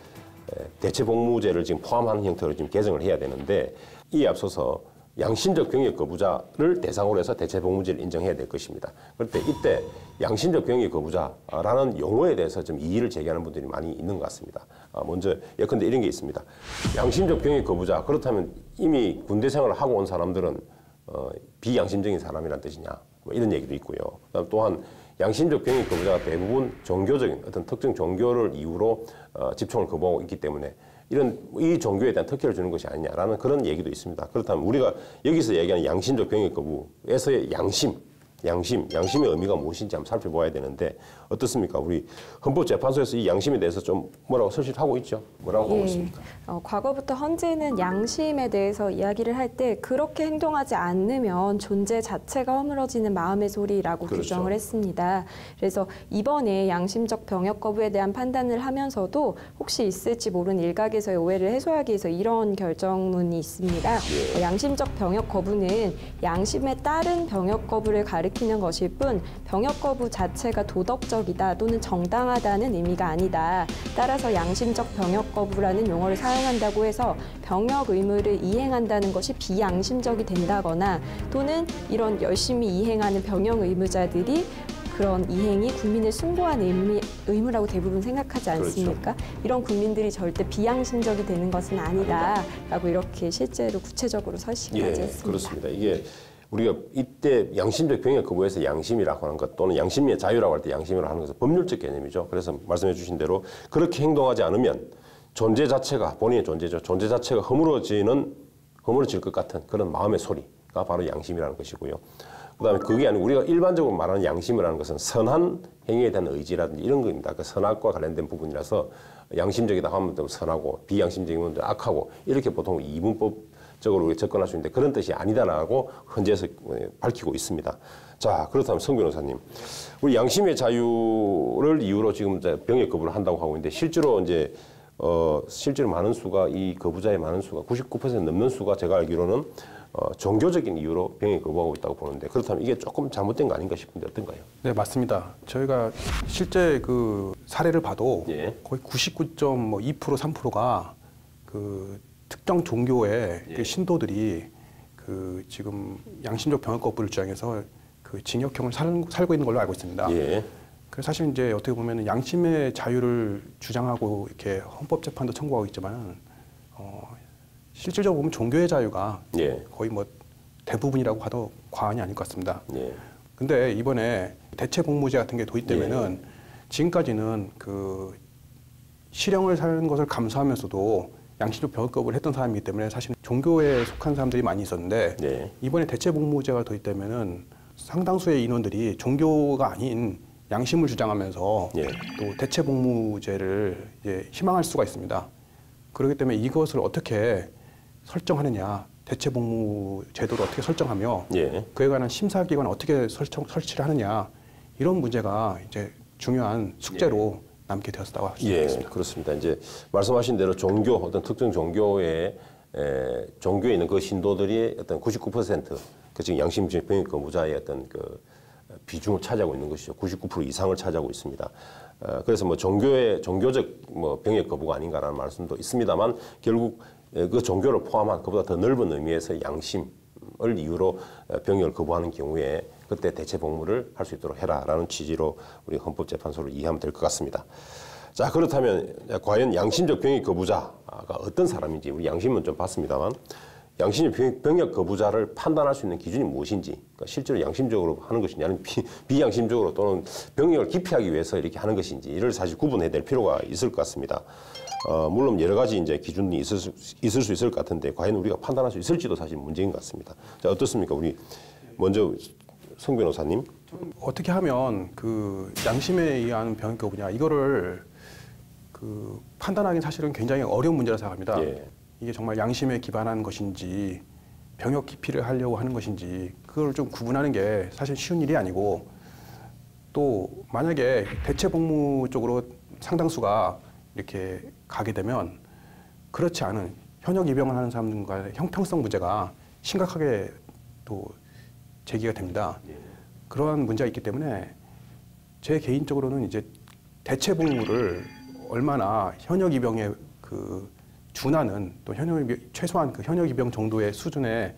대체 복무제를 지금 포함하는 형태로 지금 개정을 해야 되는데 이에 앞서서 양심적 병역 거부자를 대상으로 해서 대체 복무제를 인정해야 될 것입니다. 그런데 이때 양심적 병역 거부자라는 용어에 대해서 좀 이의를 제기하는 분들이 많이 있는 것 같습니다. 먼저 예컨대 이런 게 있습니다. 양심적 병역 거부자, 그렇다면 이미 군대 생활을 하고 온 사람들은 비양심적인 사람이란 뜻이냐, 뭐 이런 얘기도 있고요. 그다음 또한 양심적 병역 거부자가 대부분 종교적인 어떤 특정 종교를 이유로 집총을 거부하고 있기 때문에 이 종교에 대한 특혜를 주는 것이 아니냐라는 그런 얘기도 있습니다. 그렇다면 우리가 여기서 얘기하는 양심적 병역 거부에서의 양심의 의미가 무엇인지 한번 살펴봐야 되는데 어떻습니까? 우리 헌법재판소에서 이 양심에 대해서 좀 뭐라고 설치하고 있죠? 뭐라고 하고 있습니까? 과거부터 헌재는 양심에 대해서 이야기를 할 때 그렇게 행동하지 않으면 존재 자체가 허물어지는 마음의 소리라고 그렇죠. 규정을 했습니다. 그래서 이번에 양심적 병역 거부에 대한 판단을 하면서도 혹시 있을지 모르는 일각에서의 오해를 해소하기 위해서 이런 결정문이 있습니다. 예. 양심적 병역 거부는 양심에 따른 병역 거부를 가리키는 것일 뿐 병역 거부 자체가 도덕적이다 또는 정당하다는 의미가 아니다. 따라서 양심적 병역 거부라는 용어를 사용한다고 해서 병역 의무를 이행한다는 것이 비양심적이 된다거나 또는 이런 열심히 이행하는 병역 의무자들이 그런 이행이 국민을 숭고한 의무라고 대부분 생각하지 않습니까? 그렇죠. 이런 국민들이 절대 비양심적이 되는 것은 아니다라고 이렇게 실제로 구체적으로 설치까지 했습니다. 그렇습니다. 이게 우리가 이때 양심적 병역 거부에서 양심이라고 하는 것 또는 양심의 자유라고 할 때 양심이라고 하는 것은 법률적 개념이죠. 그래서 말씀해 주신 대로 그렇게 행동하지 않으면 존재 자체가 본인의 존재죠. 존재 자체가 허물어질 것 같은 그런 마음의 소리가 바로 양심이라는 것이고요. 그다음에 그게 아니고 우리가 일반적으로 말하는 양심이라는 것은 선한 행위에 대한 의지라든지 이런 겁니다. 그 선악과 관련된 부분이라서 양심적이다 하면 또 선하고 비양심적이면 또 악하고 이렇게 보통 이분법적으로 우리가 접근할 수 있는데 그런 뜻이 아니다라고 헌재에서 밝히고 있습니다. 자, 그렇다면 성 변호사님, 우리 양심의 자유를 이유로 지금 병역 거부를 한다고 하고 있는데 실제로 많은 수가 이 거부자의 많은 수가 99% 넘는 수가 제가 알기로는 종교적인 이유로 병역 거부하고 있다고 보는데 그렇다면 이게 조금 잘못된 거 아닌가 싶은데 어떤가요? 네, 맞습니다. 저희가 실제 그 사례를 봐도 예. 거의 99.2% 3%가 그 특정 종교의 예. 그 신도들이 그 지금 양심적 병역 거부를 주장해서 그 징역형을 살고 있는 걸로 알고 있습니다. 예. 그래서 사실 이제 어떻게 보면 양심의 자유를 주장하고 이렇게 헌법재판도 청구하고 있지만 실질적으로 보면 종교의 자유가 예. 거의 뭐 대부분이라고 해도 과언이 아닐 것 같습니다. 예. 근데 이번에 대체 복무제 같은 게 도입되면은 지금까지는 그 실형을 사는 것을 감수하면서도 양심적 병역 거부를 했던 사람이기 때문에 사실 종교에 속한 사람들이 많이 있었는데 예. 이번에 대체 복무제가 도입되면은 상당수의 인원들이 종교가 아닌 양심을 주장하면서 예. 또 대체복무제를 희망할 수가 있습니다. 그렇기 때문에 이것을 어떻게 설정하느냐, 대체복무 제도를 어떻게 설정하며 예. 그에 관한 심사기관을 어떻게 설치를 하느냐, 이런 문제가 이제 중요한 숙제로 남게 되었다고 할 수 예, 있습니다. 그렇습니다. 이제 말씀하신 대로 종교, 어떤 특정 종교에 종교에 있는 그 신도들이 어떤 99%, 그 지금 양심적 병역 거부자의 어떤 그 비중을 차지하고 있는 것이죠. 99% 이상을 차지하고 있습니다. 그래서 뭐 종교적 뭐 병역 거부가 아닌가라는 말씀도 있습니다만 결국 그 종교를 포함한 그보다 더 넓은 의미에서 양심을 이유로 병역을 거부하는 경우에 그때 대체 복무를 할 수 있도록 해라라는 취지로 우리 헌법재판소를 이해하면 될 것 같습니다. 자, 그렇다면 과연 양심적 병역 거부자가 어떤 사람인지 우리 양심은 좀 봤습니다만 양심적 병역 거부자를 판단할 수 있는 기준이 무엇인지, 그러니까 실제로 양심적으로 하는 것이냐 아니면 비양심적으로 또는 병역을 기피하기 위해서 이렇게 하는 것인지 이를 사실 구분해야 될 필요가 있을 것 같습니다. 물론 여러 가지 이제 기준이 있을 수 있을 것 같은데 과연 우리가 판단할 수 있을지도 사실 문제인 것 같습니다. 자, 어떻습니까? 우리 먼저 성 변호사님. 어떻게 하면 그 양심에 의한 병역 거부냐, 이거를 그 판단하기는 사실은 굉장히 어려운 문제라 생각합니다. 예. 이게 정말 양심에 기반한 것인지 병역 기피를 하려고 하는 것인지 그걸 좀 구분하는 게 사실 쉬운 일이 아니고, 또 만약에 대체 복무 쪽으로 상당수가 이렇게 가게 되면 그렇지 않은 현역 입영을 하는 사람들과의 형평성 문제가 심각하게 또 제기가 됩니다. 그러한 문제가 있기 때문에 제 개인적으로는 이제 대체 복무를 얼마나 현역 입영에 그 준하는, 또 최소한 그 현역 입영 정도의 수준의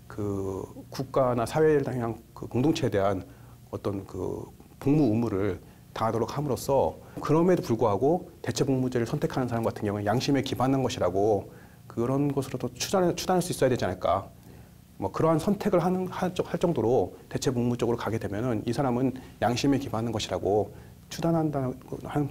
그 국가나 사회를 향한 그 공동체에 대한 어떤 그 복무 의무를 다하도록 함으로써, 그럼에도 불구하고 대체 복무제를 선택하는 사람 같은 경우는 양심에 기반한 것이라고 그런 것으로도 추단할 수 있어야 되지 않을까. 뭐 그러한 선택을 할 정도로 대체 복무 쪽으로 가게 되면은 이 사람은 양심에 기반한 것이라고 추단한다는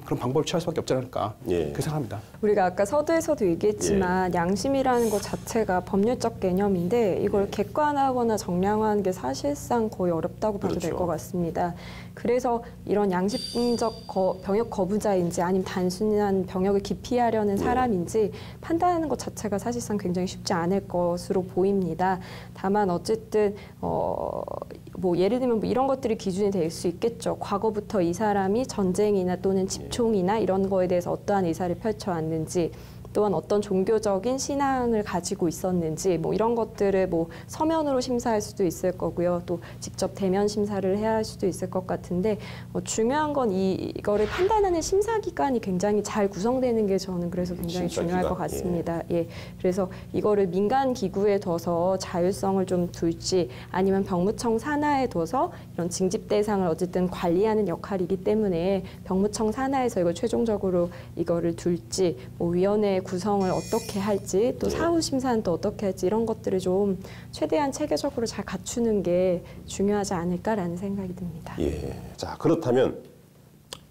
그런 방법을 취할 수밖에 없지 않을까, 그렇게 생각합니다. 우리가 아까 서두에서도 얘기했지만 양심이라는 것 자체가 법률적 개념인데 이걸 객관화하거나 정량화하는 게 사실상 거의 어렵다고 봐도 될 것 같습니다. 그래서 이런 양심적 병역 거부자인지 아니면 단순한 병역을 기피하려는 사람인지 판단하는 것 자체가 사실상 굉장히 쉽지 않을 것으로 보입니다. 다만 어쨌든 뭐 예를 들면 뭐 이런 것들이 기준이 될 수 있겠죠. 과거부터 이 사람이 전쟁이나 또는 집총이나 이런 거에 대해서 어떠한 의사를 펼쳐왔는지, 또한 어떤 종교적인 신앙을 가지고 있었는지, 뭐 이런 것들을 뭐 서면으로 심사할 수도 있을 거고요. 또 직접 대면 심사를 해야 할 수도 있을 것 같은데 중요한 건 이거를 판단하는 심사기관이 굉장히 잘 구성되는 게 저는 그래서 굉장히 중요할 것 같습니다. 예. 그래서 이거를 민간 기구에 둬서 자율성을 좀 둘지 아니면 병무청 산하에 둬서 이런 징집 대상을 어쨌든 관리하는 역할이기 때문에 병무청 산하에서 이걸 최종적으로 이거를 둘지, 뭐 위원회 구성을 어떻게 할지, 또 사후 심사는 또 어떻게 할지, 이런 것들을 좀 최대한 체계적으로 잘 갖추는 게 중요하지 않을까라는 생각이 듭니다. 예. 자, 그렇다면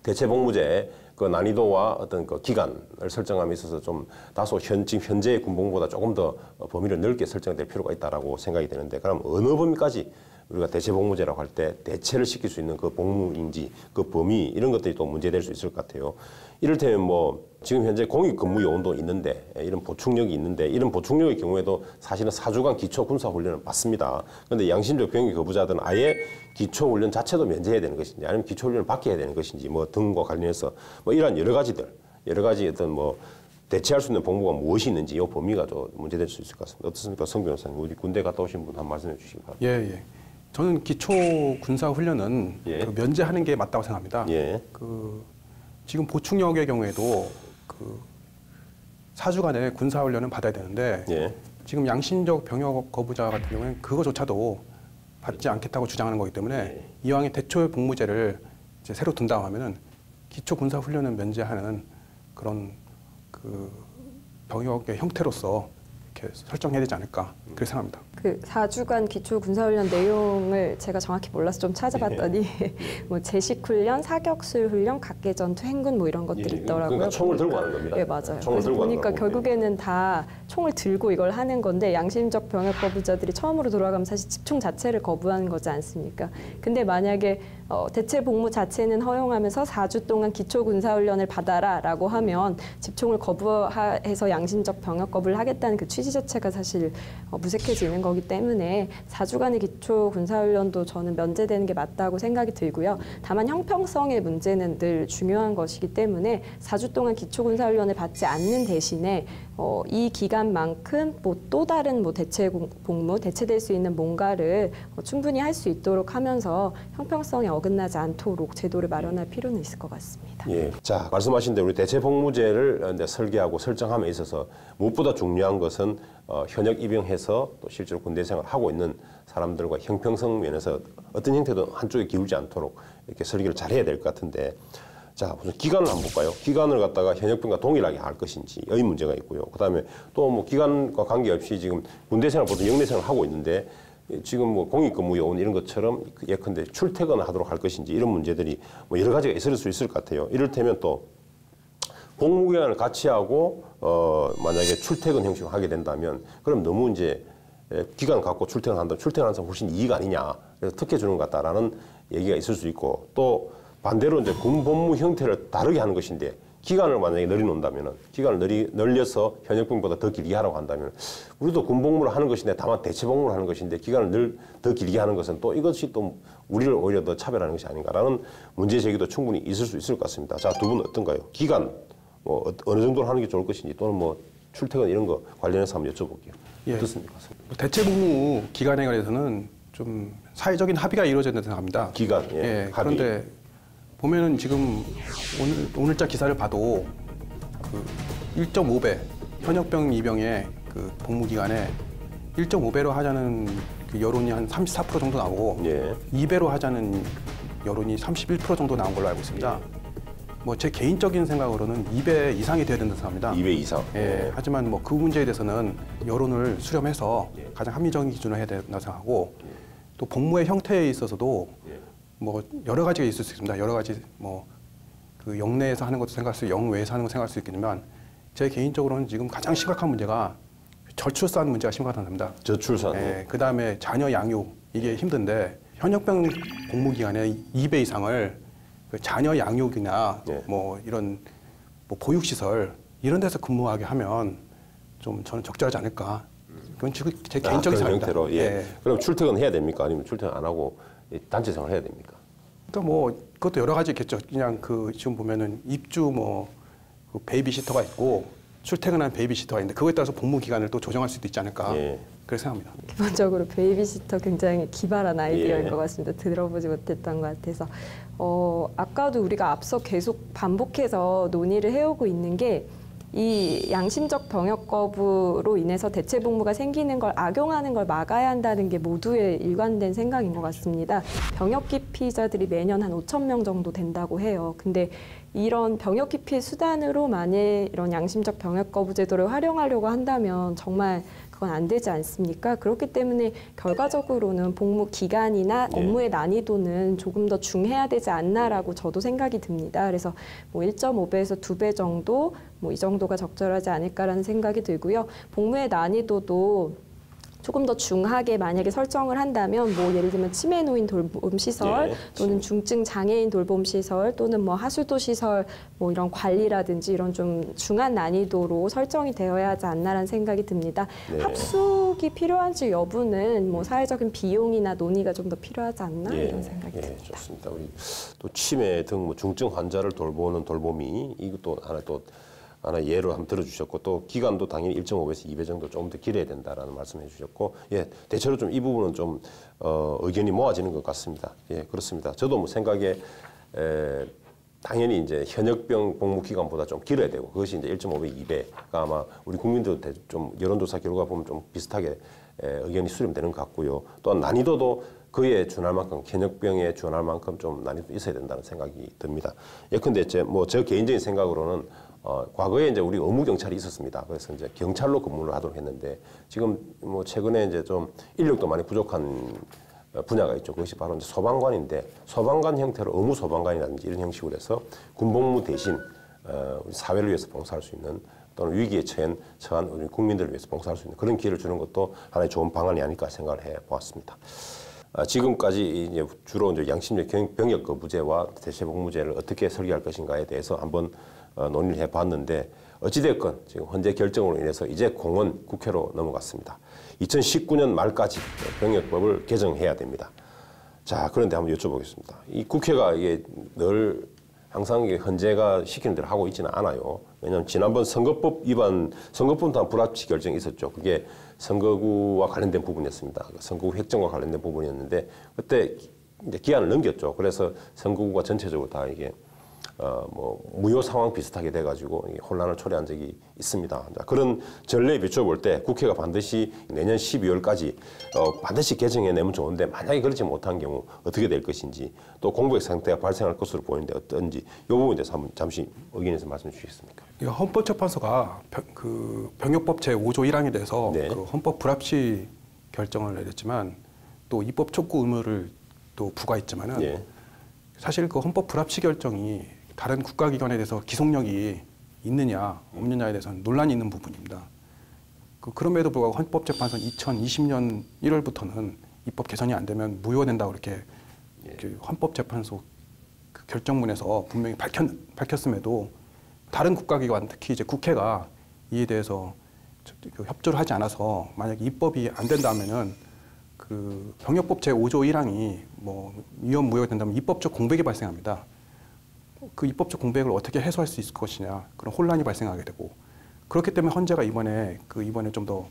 대체 복무제 그 난이도와 어떤 그 기간을 설정함에 있어서 좀 다소 지금 현재의 군복무보다 조금 더 범위를 넓게 설정될 필요가 있다라고 생각이 되는데, 그럼 어느 범위까지 우리가 대체 복무제라고 할 때 대체를 시킬 수 있는 그 복무인지, 그 범위, 이런 것들이 또 문제될 수 있을 것 같아요. 이를테면 뭐 지금 현재 공익 근무 요원도 있는데, 이런 보충력이 있는데, 이런 보충력의 경우에도 사실은 4주간 기초 군사 훈련을 받습니다. 그런데 양심적 병역 거부자들은 아예 기초 훈련 자체도 면제해야 되는 것인지, 아니면 기초 훈련을 받게 해야 되는 것인지, 뭐 등과 관련해서 뭐 이러한 여러 가지 어떤 뭐 대체할 수 있는 복무가 무엇이 있는지 이 범위가 좀 문제될 수 있을 것 같습니다. 어떻습니까, 성 변호사님? 우리 군대 갔다 오신 분 한 말씀해 주시기 바랍니다. 예. 저는 기초 군사 훈련은 그 면제하는 게 맞다고 생각합니다. 그 지금 보충역의 경우에도 그 4주간의 군사 훈련을 받아야 되는데 지금 양심적 병역 거부자 같은 경우에는 그거조차도 받지 않겠다고 주장하는 거기 때문에 이왕에 대체 복무제를 이제 새로 둔다고 하면은 기초 군사 훈련을 면제하는 그런 그 병역의 형태로서 이렇게 설정해야 되지 않을까 그렇게 생각합니다. 그 4주간 기초 군사훈련 내용을 제가 정확히 몰라서 좀 찾아봤더니 뭐 제식 훈련, 사격술 훈련, 각계 전투, 행군 뭐 이런 것들이 있더라고요. 그러니까 총을 들고 하는 겁니다. 예, 맞아요. 총을 그래서 들고 보니까 하는 거고. 결국에는 다 총을 들고 이걸 하는 건데 양심적 병역 거부자들이 처음으로 돌아가면 사실 집총 자체를 거부하는 거지 않습니까? 근데 만약에 대체 복무 자체는 허용하면서 4주 동안 기초 군사훈련을 받아라라고 하면 집총을 거부해서 양심적 병역 거부를 하겠다는 그 취지 자체가 사실 무색해지는 거기 때문에 4주간의 기초 군사훈련도 저는 면제되는 게 맞다고 생각이 들고요. 다만 형평성의 문제는 늘 중요한 것이기 때문에 4주 동안 기초 군사훈련을 받지 않는 대신에 이 기간만큼 뭐 또 다른 뭐 대체 복무, 대체될 수 있는 뭔가를 충분히 할 수 있도록 하면서 형평성에 어긋나지 않도록 제도를 마련할 필요는 있을 것 같습니다. 예. 자, 말씀하신 대로 우리 대체 복무제를 이제 설계하고 설정함에 있어서 무엇보다 중요한 것은 현역 입영해서 또 실제로 군대 생활을 하고 있는 사람들과 형평성 면에서 어떤 형태도 한쪽에 기울지 않도록 이렇게 설계를 잘 해야 될 것 같은데, 자, 우선 기간을 한번 볼까요? 기간을 갖다가 현역병과 동일하게 할 것인지의 문제가 있고요. 그다음에 또 뭐 기간과 관계없이 지금 군대 생활 보통 영내 생활을 하고 있는데 지금 뭐 공익근무 요원 이런 것처럼 예컨대 출퇴근을 하도록 할 것인지 이런 문제들이 뭐 여러 가지가 있을 수 있을 것 같아요. 이를테면 또 복무 기간을 같이 하고 만약에 출퇴근 형식으로 하게 된다면 그럼 너무 이제 기간을 갖고 출퇴근한다면 출퇴근하는 사람 훨씬 이익 아니냐, 그래서 특혜 주는 것 같다라는 얘기가 있을 수 있고, 또 반대로 이제 군 복무 형태를 다르게 하는 것인데 기간을 만약에 늘려놓는다면은 기간을 늘려서 현역병보다 더 길게 하라고 한다면 우리도 군 복무를 하는 것인데 다만 대체 복무를 하는 것인데 기간을 더 길게 하는 것은 또 이것이 또 우리를 오히려 더 차별하는 것이 아닌가라는 문제 제기도 충분히 있을 수 있을 것 같습니다. 자, 두 분 어떤가요? 기간 뭐 어느 정도로 하는 게 좋을 것인지 또는 뭐 출퇴근 이런 거 관련해서 한번 여쭤볼게요. 예. 어떻습니까? 대체 복무 기간에 관해서는 좀 사회적인 합의가 이루어져야 된다고 생각합니다. 기간, 예. 합의. 그런데 보면은 지금 오늘자 기사를 봐도 그 1.5배 현역병 입영의 그 복무 기간에 1.5배로 하자는 그 여론이 한 34% 정도 나오고 예. 2배로 하자는 여론이 31% 정도 나온 걸로 알고 있습니다. 뭐 제 개인적인 생각으로는 2배 이상이 돼야 된다고 생각합니다. 2배 이상. 예. 하지만 뭐 그 문제에 대해서는 여론을 수렴해서 가장 합리적인 기준을 해야 된다고 생각하고, 또 복무의 형태에 있어서도 뭐 여러 가지가 있을 수 있습니다. 여러 가지 뭐 그 영내에서 하는 것도 생각할 수, 영외에서 하는 거 생각할 수 있겠지만 제 개인적으로는 지금 가장 심각한 문제가 저출산 문제가 심각합니다. 저출산. 예, 그 다음에 자녀 양육 이게 힘든데 현역병 복무 기간에 2배 이상을 그 자녀 양육이나 예. 뭐 이런 뭐 보육시설 이런 데서 근무하게 하면 좀 저는 적절하지 않을까. 그건 지금 제 개인적인 그런 생각입니다. 형태로. 예. 그럼 출퇴근 해야 됩니까? 아니면 출퇴근 안 하고 단체 생활 해야 됩니까? 그러니까 뭐 그것도 여러 가지 있겠죠. 그냥 그 지금 보면은 입주 뭐 그 베이비시터가 있고 출퇴근한 베이비시터가 있는데 그거에 따라서 복무 기간을 또 조정할 수도 있지 않을까. 예. 그렇게 생각합니다. 기본적으로 베이비시터 굉장히 기발한 아이디어인 예. 것 같습니다. 들어보지 못했던 것 같아서. 아까도 우리가 앞서 계속 반복해서 논의를 해오고 있는 게 이 양심적 병역 거부로 인해서 대체 복무가 생기는 걸 악용하는 걸 막아야 한다는 게 모두의 일관된 생각인 것 같습니다. 병역 기피자들이 매년 한 5,000명 정도 된다고 해요. 근데 이런 병역 기피 수단으로 만약 이런 양심적 병역 거부 제도를 활용하려고 한다면 정말 그건 안 되지 않습니까? 그렇기 때문에 결과적으로는 복무 기간이나 업무의 난이도는 조금 더 중해야 되지 않나라고 저도 생각이 듭니다. 그래서 뭐 1.5배에서 2배 정도, 뭐 이 정도가 적절하지 않을까라는 생각이 들고요. 복무의 난이도도 조금 더 중하게 만약에 설정을 한다면 뭐 예를 들면 치매 노인 돌봄 시설 또는 중증 장애인 돌봄 시설 또는 뭐 하수도 시설 뭐 이런 관리라든지 이런 좀 중한 난이도로 설정이 되어야 하지 않나라는 생각이 듭니다. 네. 합숙이 필요한지 여부는 뭐 사회적인 비용이나 논의가 좀 더 필요하지 않나 이런 생각이 듭니다. 좋습니다. 우리 또 치매 등 뭐 중증 환자를 돌보는 돌봄이 이것도 하나 예로 한번 들어주셨고, 또 기간도 당연히 1.5배에서 2배 정도 조금 더 길어야 된다라는 말씀해 주셨고, 예, 대체로 좀 이 부분은 좀 의견이 모아지는 것 같습니다. 예, 그렇습니다. 저도 뭐 생각에 당연히 이제 현역병 복무 기간보다 좀 길어야 되고, 그것이 이제 1.5배, 2배가 아마 우리 국민들 좀 여론조사 결과 보면 좀 비슷하게 의견이 수렴되는 것 같고요. 또한 난이도도 그에 준할 만큼, 현역병에 준할 만큼 좀 난이도 있어야 된다는 생각이 듭니다. 예컨대 뭐 저 개인적인 생각으로는 과거에 이제 우리 의무 경찰이 있었습니다. 그래서 이제 경찰로 근무를 하도록 했는데 지금 뭐 최근에 이제 좀 인력도 많이 부족한 분야가 있죠. 그것이 바로 이제 소방관인데 소방관 형태로 의무 소방관이라든지 이런 형식으로 해서 군복무 대신 우리 사회를 위해서 봉사할 수 있는 또는 위기에 처한 우리 국민들을 위해서 봉사할 수 있는 그런 기회를 주는 것도 하나의 좋은 방안이 아닐까 생각을 해보았습니다. 지금까지 이제 주로 이제 양심적 병역 거부제와 대체복무제를 어떻게 설계할 것인가에 대해서 한번 논의를 해봤는데 어찌됐건 지금 헌재 결정으로 인해서 이제 공은 국회로 넘어갔습니다. 2019년 말까지 병역법을 개정해야 됩니다. 자, 그런데 한번 여쭤보겠습니다. 이 국회가 이게 늘 항상 헌재가 시키는 대로 하고 있지는 않아요. 왜냐하면 지난번 선거법 위반, 선거법도 불합치 결정이 있었죠. 그게 선거구와 관련된 부분이었습니다. 선거구 획정과 관련된 부분이었는데 그때 이제 기한을 넘겼죠. 그래서 선거구가 전체적으로 다 이게 뭐 무효 상황 비슷하게 돼가지고 혼란을 초래한 적이 있습니다. 자, 그런 전례에 비춰볼 때 국회가 반드시 내년 12월까지 반드시 개정해내면 좋은데 만약에 그렇지 못한 경우 어떻게 될 것인지 또 공백 상태가 발생할 것으로 보이는데 어떤지 이 부분에 대해서 한번 잠시 의견에서 말씀해 주시겠습니까? 헌법재판소가 그 병역법 제5조 1항에 대해서 네. 그 헌법 불합치 결정을 내렸지만 또 입법 촉구 의무를 또 부과했지만은 네. 사실 그 헌법 불합치 결정이 다른 국가기관에 대해서 기속력이 있느냐 없느냐에 대해서는 논란이 있는 부분입니다. 그럼에도 불구하고 헌법재판소는 2020년 1월부터는 입법 개선이 안 되면 무효된다고 이렇게 그 헌법재판소 그 결정문에서 분명히 밝혔음에도 다른 국가기관 특히 이제 국회가 이에 대해서 협조를 하지 않아서 만약에 입법이 안 된다면은 그 병역법 제5조 1항이 뭐 위헌 무효된다면 입법적 공백이 발생합니다. 그 입법적 공백을 어떻게 해소할 수 있을 것이냐 그런 혼란이 발생하게 되고 그렇기 때문에 헌재가 이번에 좀 더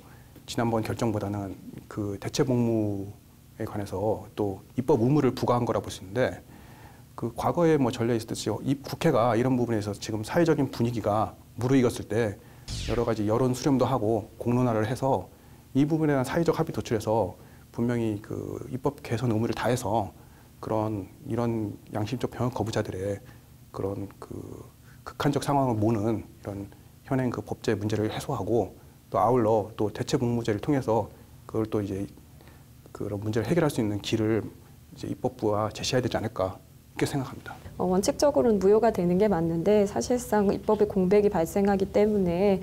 지난번 결정보다는 그 대체복무에 관해서 또 입법 의무를 부과한 거라 볼 수 있는데 그 과거에 뭐 전례 있듯이 이 국회가 이런 부분에서 지금 사회적인 분위기가 무르익었을 때 여러 가지 여론 수렴도 하고 공론화를 해서 이 부분에 대한 사회적 합의 도출해서 분명히 그 입법 개선 의무를 다해서 이런 양심적 병역 거부자들의 그런 그 극한적 상황을 모는 이런 현행 그 법제 문제를 해소하고 또 아울러 또 대체복무제를 통해서 그걸 또 이제 그런 문제를 해결할 수 있는 길을 이제 입법부가 제시해야 되지 않을까 이렇게 생각합니다. 원칙적으로는 무효가 되는 게 맞는데 사실상 입법에 공백이 발생하기 때문에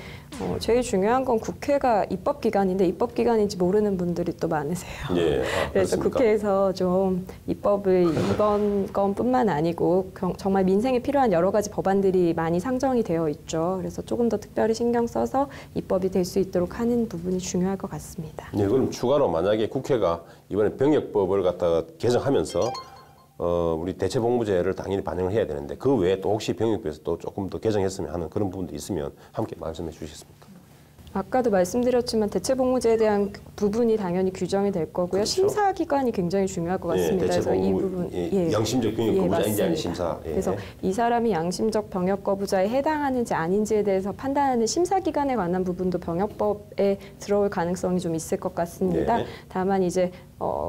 제일 중요한 건 국회가 입법기관인데 입법기관인지 모르는 분들이 또 많으세요. 예, 그래서 그렇습니까? 국회에서 좀 입법을 이번 건뿐만 아니고 정말 민생에 필요한 여러 가지 법안들이 많이 상정이 되어 있죠. 그래서 조금 더 특별히 신경 써서 입법이 될 수 있도록 하는 부분이 중요할 것 같습니다. 예, 그럼 추가로 만약에 국회가 이번에 병역법을 갖다가 개정하면서 우리 대체복무제를 당연히 반영을 해야 되는데 그 외에 또 혹시 병역법에서 또 조금 더 개정했으면 하는 그런 부분도 있으면 함께 말씀해 주시겠습니까? 아까도 말씀드렸지만 대체복무제에 대한 부분이 당연히 규정이 될 거고요. 그렇죠. 심사 기관이 굉장히 중요할 것 같습니다. 그래서 이 부분 양심적 병역 거부자인지 아닌 심사. 예. 그래서 이 사람이 양심적 병역 거부자에 해당하는지 아닌지에 대해서 판단하는 심사 기관에 관한 부분도 병역법에 들어올 가능성이 좀 있을 것 같습니다. 네. 다만 이제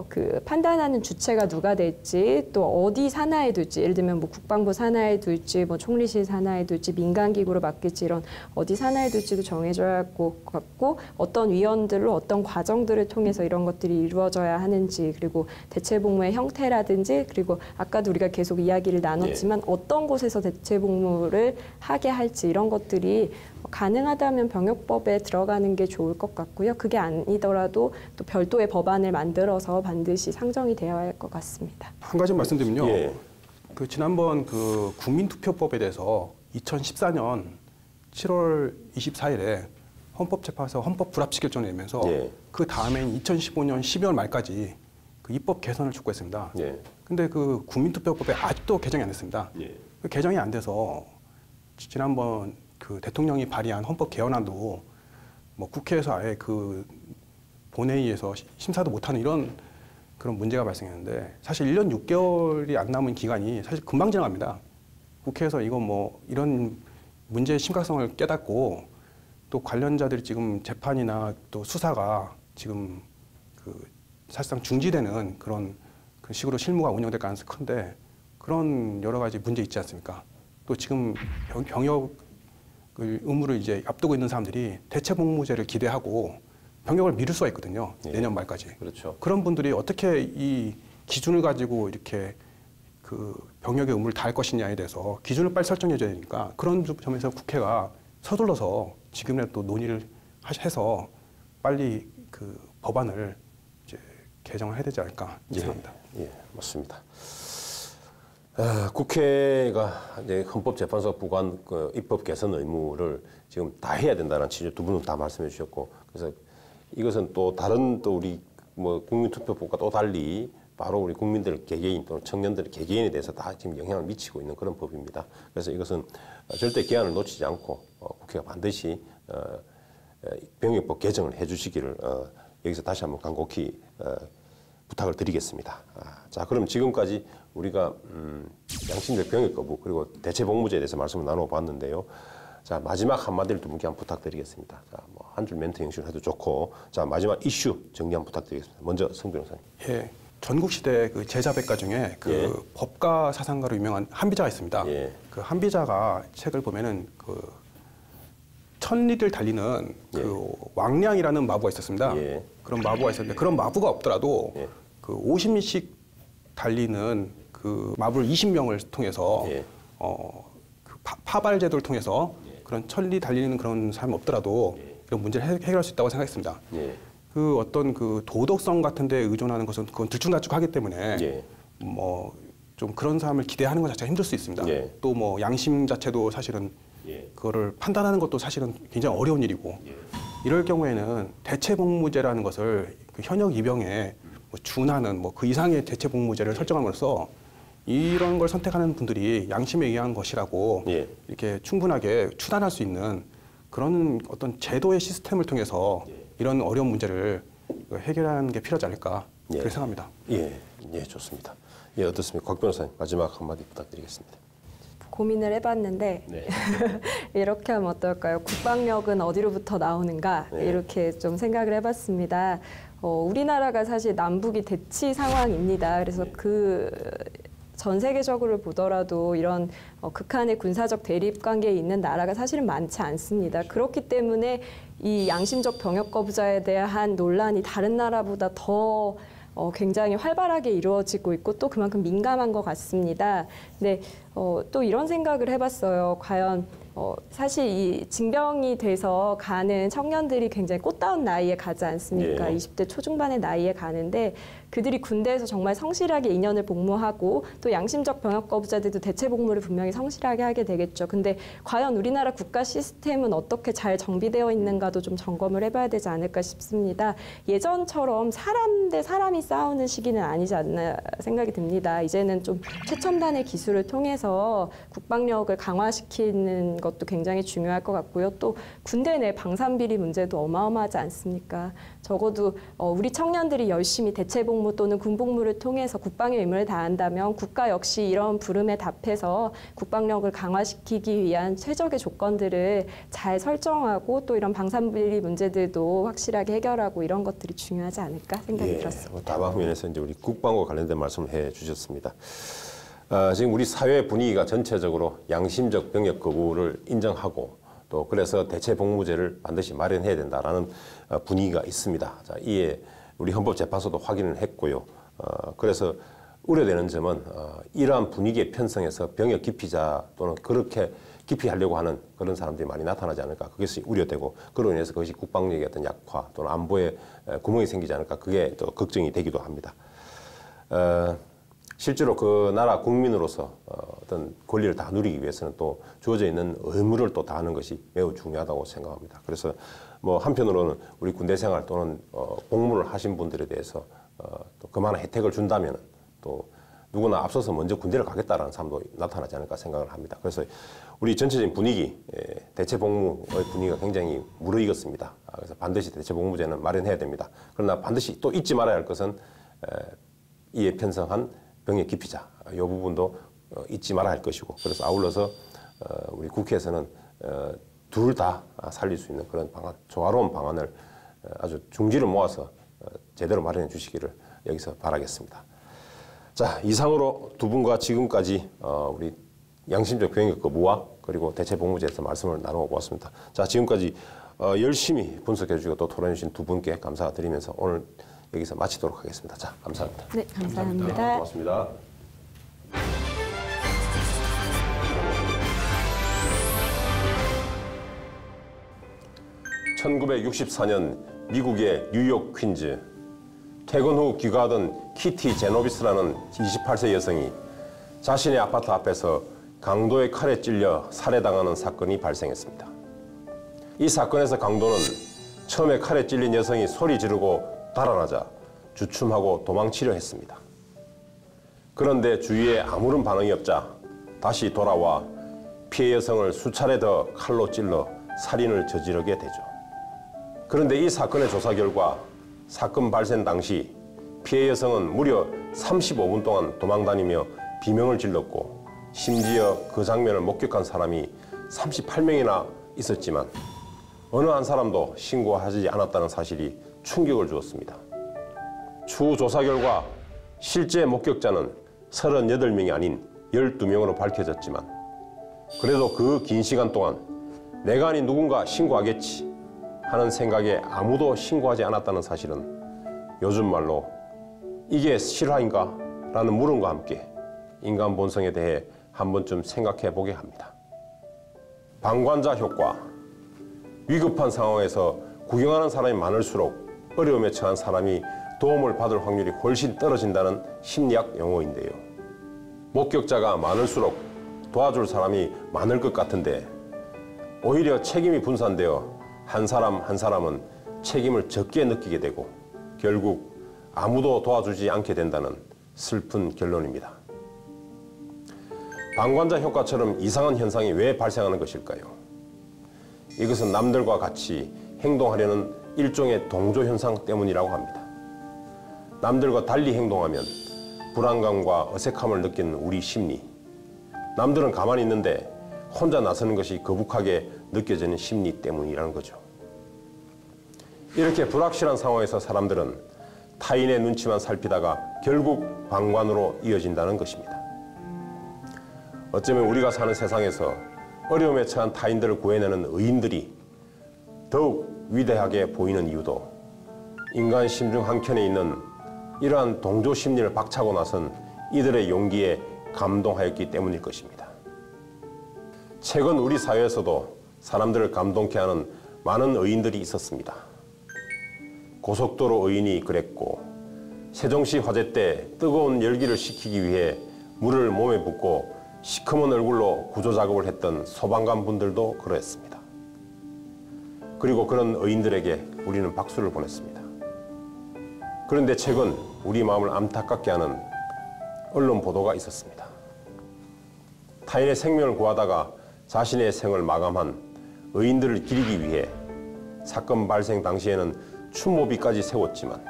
그 판단하는 주체가 누가 될지 또 어디 산하에 둘지 예를 들면 뭐 국방부 산하에 둘지 뭐 총리실 산하에 둘지 민간기구로 맡길지 이런 어디 산하에 둘지도 정해져야 할 것 같고 어떤 위원들로 어떤 과정들을 통해서 이런 것들이 이루어져야 하는지 그리고 대체복무의 형태라든지 그리고 아까도 우리가 계속 이야기를 나눴지만 어떤 곳에서 대체복무를 하게 할지 이런 것들이 가능하다면 병역법에 들어가는 게 좋을 것 같고요. 그게 아니더라도 또 별도의 법안을 만들어서 반드시 상정이 되어야 할 것 같습니다. 한 가지 말씀드리면요. 예. 그 지난번 그 국민투표법에 대해서 2014년 7월 24일에 헌법재판소 헌법 불합치 결정을 내면서 예. 그 다음엔 2015년 12월 말까지 그 입법 개선을 촉구했습니다. 예. 근데 그 국민투표법에 아직도 개정이 안 됐습니다. 예. 그 개정이 안 돼서 지난번 그 대통령이 발의한 헌법 개헌안도 뭐 국회에서 아예 그 본회의에서 심사도 못하는 이런 그런 문제가 발생했는데 사실 1년 6개월이 안 남은 기간이 사실 금방 지나갑니다. 국회에서 이거 뭐 이런 문제의 심각성을 깨닫고 또 관련자들이 지금 재판이나 또 수사가 지금 그 사실상 중지되는 그런 그 식으로 실무가 운영될 가능성이 큰데 그런 여러 가지 문제 있지 않습니까? 또 지금 병역 그 의무를 이제 앞두고 있는 사람들이 대체 복무제를 기대하고 병역을 미룰 수가 있거든요. 예. 내년 말까지. 그렇죠. 그런 분들이 어떻게 이 기준을 가지고 이렇게 그 병역의 의무를 다할 것이냐에 대해서 기준을 빨리 설정해 줘야 되니까 그런 점에서 국회가 서둘러서 지금이라도 또 논의를 해서 빨리 그 법안을 이제 개정을 해야 되지 않을까 생각합니다. 예, 맞습니다. 국회가 이제 헌법재판소 부관 그 입법 개선 의무를 지금 다 해야 된다는 취지 두 분은 다 말씀해 주셨고, 그래서 이것은 또 다른 또 우리 뭐 국민투표법과 또 달리 바로 우리 국민들 개개인 또는 청년들 개개인에 대해서 다 지금 영향을 미치고 있는 그런 법입니다. 그래서 이것은 절대 기한을 놓치지 않고 국회가 반드시 병역법 개정을 해주시기를 여기서 다시 한번 간곡히 부탁을 드리겠습니다. 자, 그럼 지금까지 우리가 양심적 병역 거부 그리고 대체 복무제에 대해서 말씀을 나눠봤는데요. 자, 마지막 한마디를 두 분께 한번 부탁드리겠습니다. 자, 뭐 한 줄 멘트 형식으로 해도 좋고, 자, 마지막 이슈 정리 한번 부탁드리겠습니다. 먼저 성 변호사님. 예, 전국시대 그 제자백가 중에 그 예. 법가 사상가로 유명한 한비자가 있습니다. 예. 그 한비자가 책을 보면은 그 천리를 달리는 그 왕량이라는 마부가 있었습니다. 예. 그런 마부가 있었는데 그런 마부가 없더라도 예. 그 50미씩 달리는 그 마부를 20명을 통해서 예. 그 파발 제도를 통해서 그런 천리 달리는 그런 사람이 없더라도 이런 문제를 해결할 수 있다고 생각했습니다. 예. 그 어떤 그 도덕성 같은 데 의존하는 것은 그건 들쭉날쭉하기 때문에 예. 뭐 좀 그런 사람을 기대하는 것 자체가 힘들 수 있습니다. 예. 또 뭐 양심 자체도 사실은 예. 그거를 판단하는 것도 사실은 굉장히 어려운 일이고 이럴 경우에는 대체 복무제라는 것을 그 현역 입영에 뭐 준하는 뭐 그 이상의 대체 복무제를 설정함으로써 이런 걸 선택하는 분들이 양심에 의한 것이라고 예. 이렇게 충분하게 추단할 수 있는 그런 어떤 제도의 시스템을 통해서 이런 어려운 문제를 해결하는 게 필요하지 않을까 그렇게 생각합니다. 예, 예, 좋습니다. 예, 어떻습니까? 곽 변호사님 마지막 한마디 부탁드리겠습니다. 고민을 해봤는데 네. 이렇게 하면 어떨까요? 국방력은 어디로부터 나오는가 네. 이렇게 좀 생각을 해봤습니다. 우리나라가 사실 남북이 대치 상황입니다. 그래서 그 전 세계적으로 보더라도 이런 극한의 군사적 대립 관계에 있는 나라가 사실은 많지 않습니다. 그렇기 때문에 이 양심적 병역 거부자에 대한 논란이 다른 나라보다 더 굉장히 활발하게 이루어지고 있고 또 그만큼 민감한 것 같습니다. 근데 또 이런 생각을 해봤어요. 과연 사실 이 징병이 돼서 가는 청년들이 굉장히 꽃다운 나이에 가지 않습니까? 예. 20대 초중반의 나이에 가는데 그들이 군대에서 정말 성실하게 2년을 복무하고 또 양심적 병역 거부자들도 대체 복무를 분명히 성실하게 하게 되겠죠. 근데 과연 우리나라 국가 시스템은 어떻게 잘 정비되어 있는가도 좀 점검을 해봐야 되지 않을까 싶습니다. 예전처럼 사람 대 사람이 싸우는 시기는 아니지 않나 생각이 듭니다. 이제는 좀 최첨단의 기술을 통해서 국방력을 강화시키는 것도 굉장히 중요할 것 같고요. 또 군대 내 방산비리 문제도 어마어마하지 않습니까? 적어도 우리 청년들이 열심히 대체 복무 또는 군복무를 통해서 국방의 의무를 다한다면 국가 역시 이런 부름에 답해서 국방력을 강화시키기 위한 최적의 조건들을 잘 설정하고 또 이런 방산비리 문제들도 확실하게 해결하고 이런 것들이 중요하지 않을까 생각이 들었습니다. 다방면에서 이제 우리 국방과 관련된 말씀을 해주셨습니다. 지금 우리 사회 분위기가 전체적으로 양심적 병역 거부를 인정하고 또 그래서 대체 복무제를 반드시 마련해야 된다라는 분위기가 있습니다. 자, 이에 우리 헌법재판소도 확인을 했고요. 그래서 우려되는 점은 이러한 분위기에 편성해서 병역 기피자 또는 그렇게 기피하려고 하는 그런 사람들이 많이 나타나지 않을까 그것이 우려되고 그로 인해서 그것이 국방력의 어떤 약화 또는 안보에 구멍이 생기지 않을까 그게 또 걱정이 되기도 합니다. 실제로 그 나라 국민으로서 어떤 권리를 다 누리기 위해서는 또 주어져 있는 의무를 또 다하는 것이 매우 중요하다고 생각합니다. 그래서 뭐 한편으로는 우리 군대 생활 또는 복무를 하신 분들에 대해서 또 그만한 혜택을 준다면 또 누구나 앞서서 먼저 군대를 가겠다라는 사람도 나타나지 않을까 생각을 합니다. 그래서 우리 전체적인 분위기, 대체 복무의 분위기가 굉장히 무르익었습니다. 그래서 반드시 대체 복무제는 마련해야 됩니다. 그러나 반드시 또 잊지 말아야 할 것은 이에 편성한 병역 기피자 이 부분도 잊지 말아야 할 것이고 그래서 아울러서 우리 국회에서는 둘 다 살릴 수 있는 그런 방안, 조화로운 방안을 아주 중지를 모아서 제대로 마련해 주시기를 여기서 바라겠습니다. 자, 이상으로 두 분과 지금까지 우리 양심적 병역 거부와 그리고 대체 복무제에서 말씀을 나누어 보았습니다. 자, 지금까지 열심히 분석해 주시고 또 토론해 주신 두 분께 감사드리면서 오늘 여기서 마치도록 하겠습니다. 자, 감사합니다. 네, 감사합니다. 고맙습니다. (1964년) 미국의 뉴욕 퀸즈, 퇴근 후 귀가하던 키티 제노비스라는 28세 여성이 자신의 아파트 앞에서 강도의 칼에 찔려 살해당하는 사건이 발생했습니다. 이 사건에서 강도는 처음에 칼에 찔린 여성이 소리 지르고 달아나자 주춤하고 도망치려 했습니다. 그런데 주위에 아무런 반응이 없자 다시 돌아와 피해 여성을 수차례 더 칼로 찔러 살인을 저지르게 되죠. 그런데 이 사건의 조사 결과 사건 발생 당시 피해 여성은 무려 35분 동안 도망다니며 비명을 질렀고 심지어 그 장면을 목격한 사람이 38명이나 있었지만 어느 한 사람도 신고하지 않았다는 사실이 충격을 주었습니다. 추후 조사 결과 실제 목격자는 38명이 아닌 12명으로 밝혀졌지만 그래도 그 긴 시간 동안 내가 아닌 누군가 신고하겠지 하는 생각에 아무도 신고하지 않았다는 사실은 요즘 말로 이게 실화인가? 라는 물음과 함께 인간 본성에 대해 한 번쯤 생각해 보게 합니다. 방관자 효과. 위급한 상황에서 구경하는 사람이 많을수록 어려움에 처한 사람이 도움을 받을 확률이 훨씬 떨어진다는 심리학 용어인데요. 목격자가 많을수록 도와줄 사람이 많을 것 같은데 오히려 책임이 분산되어 한 사람 한 사람은 책임을 적게 느끼게 되고 결국 아무도 도와주지 않게 된다는 슬픈 결론입니다. 방관자 효과처럼 이상한 현상이 왜 발생하는 것일까요? 이것은 남들과 같이 행동하려는 일종의 동조 현상 때문이라고 합니다. 남들과 달리 행동하면 불안감과 어색함을 느끼는 우리 심리, 남들은 가만히 있는데 혼자 나서는 것이 거북하게 느껴지는 심리 때문이라는 거죠. 이렇게 불확실한 상황에서 사람들은 타인의 눈치만 살피다가 결국 방관으로 이어진다는 것입니다. 어쩌면 우리가 사는 세상에서 어려움에 처한 타인들을 구해내는 의인들이 더욱 위대하게 보이는 이유도 인간 심중 한켠에 있는 이러한 동조 심리를 박차고 나선 이들의 용기에 감동하였기 때문일 것입니다. 최근 우리 사회에서도 사람들을 감동케 하는 많은 의인들이 있었습니다. 고속도로 의인이 그랬고 세종시 화재 때 뜨거운 열기를 식히기 위해 물을 몸에 붓고 시커먼 얼굴로 구조 작업을 했던 소방관 분들도 그러했습니다. 그리고 그런 의인들에게 우리는 박수를 보냈습니다. 그런데 최근 우리 마음을 안타깝게 하는 언론 보도가 있었습니다. 타인의 생명을 구하다가 자신의 생을 마감한 의인들을 기리기 위해 사건 발생 당시에는 추모비까지 세웠지만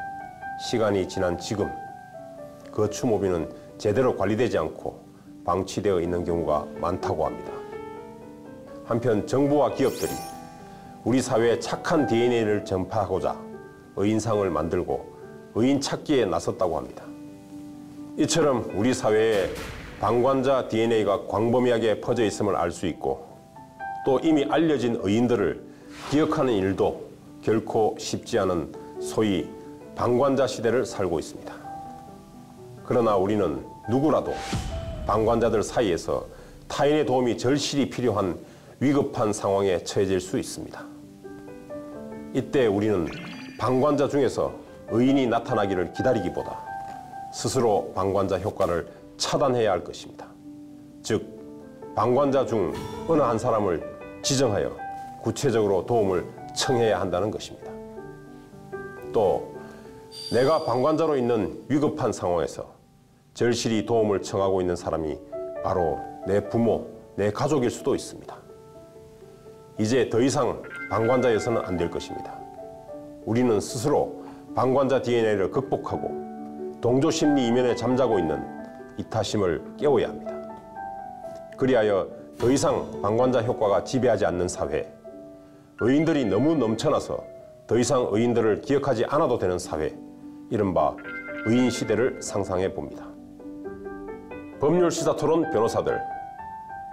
시간이 지난 지금 그 추모비는 제대로 관리되지 않고 방치되어 있는 경우가 많다고 합니다. 한편 정부와 기업들이 우리 사회에 착한 DNA를 전파하고자 의인상을 만들고 의인 찾기에 나섰다고 합니다. 이처럼 우리 사회에 방관자 DNA가 광범위하게 퍼져 있음을 알 수 있고 또 이미 알려진 의인들을 기억하는 일도 결코 쉽지 않은 소위 방관자 시대를 살고 있습니다. 그러나 우리는 누구라도 방관자들 사이에서 타인의 도움이 절실히 필요한 위급한 상황에 처해질 수 있습니다. 이때 우리는 방관자 중에서 의인이 나타나기를 기다리기보다 스스로 방관자 효과를 차단해야 할 것입니다. 즉, 방관자 중 어느 한 사람을 지정하여 구체적으로 도움을 청해야 한다는 것입니다. 또 내가 방관자로 있는 위급한 상황에서 절실히 도움을 청하고 있는 사람이 바로 내 부모, 내 가족일 수도 있습니다. 이제 더 이상 방관자여서는 안 될 것입니다. 우리는 스스로 방관자 DNA를 극복하고 동조심리 이면에 잠자고 있는 이타심을 깨워야 합니다. 그리하여 더 이상 방관자 효과가 지배하지 않는 사회, 의인들이 너무 넘쳐나서 더 이상 의인들을 기억하지 않아도 되는 사회, 이른바 의인 시대를 상상해 봅니다. 법률 시사토론 변호사들,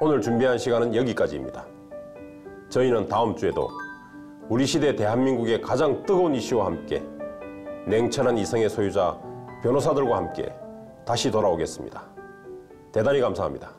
오늘 준비한 시간은 여기까지입니다. 저희는 다음 주에도 우리 시대 대한민국의 가장 뜨거운 이슈와 함께 냉철한 이성의 소유자 변호사들과 함께 다시 돌아오겠습니다. 대단히 감사합니다.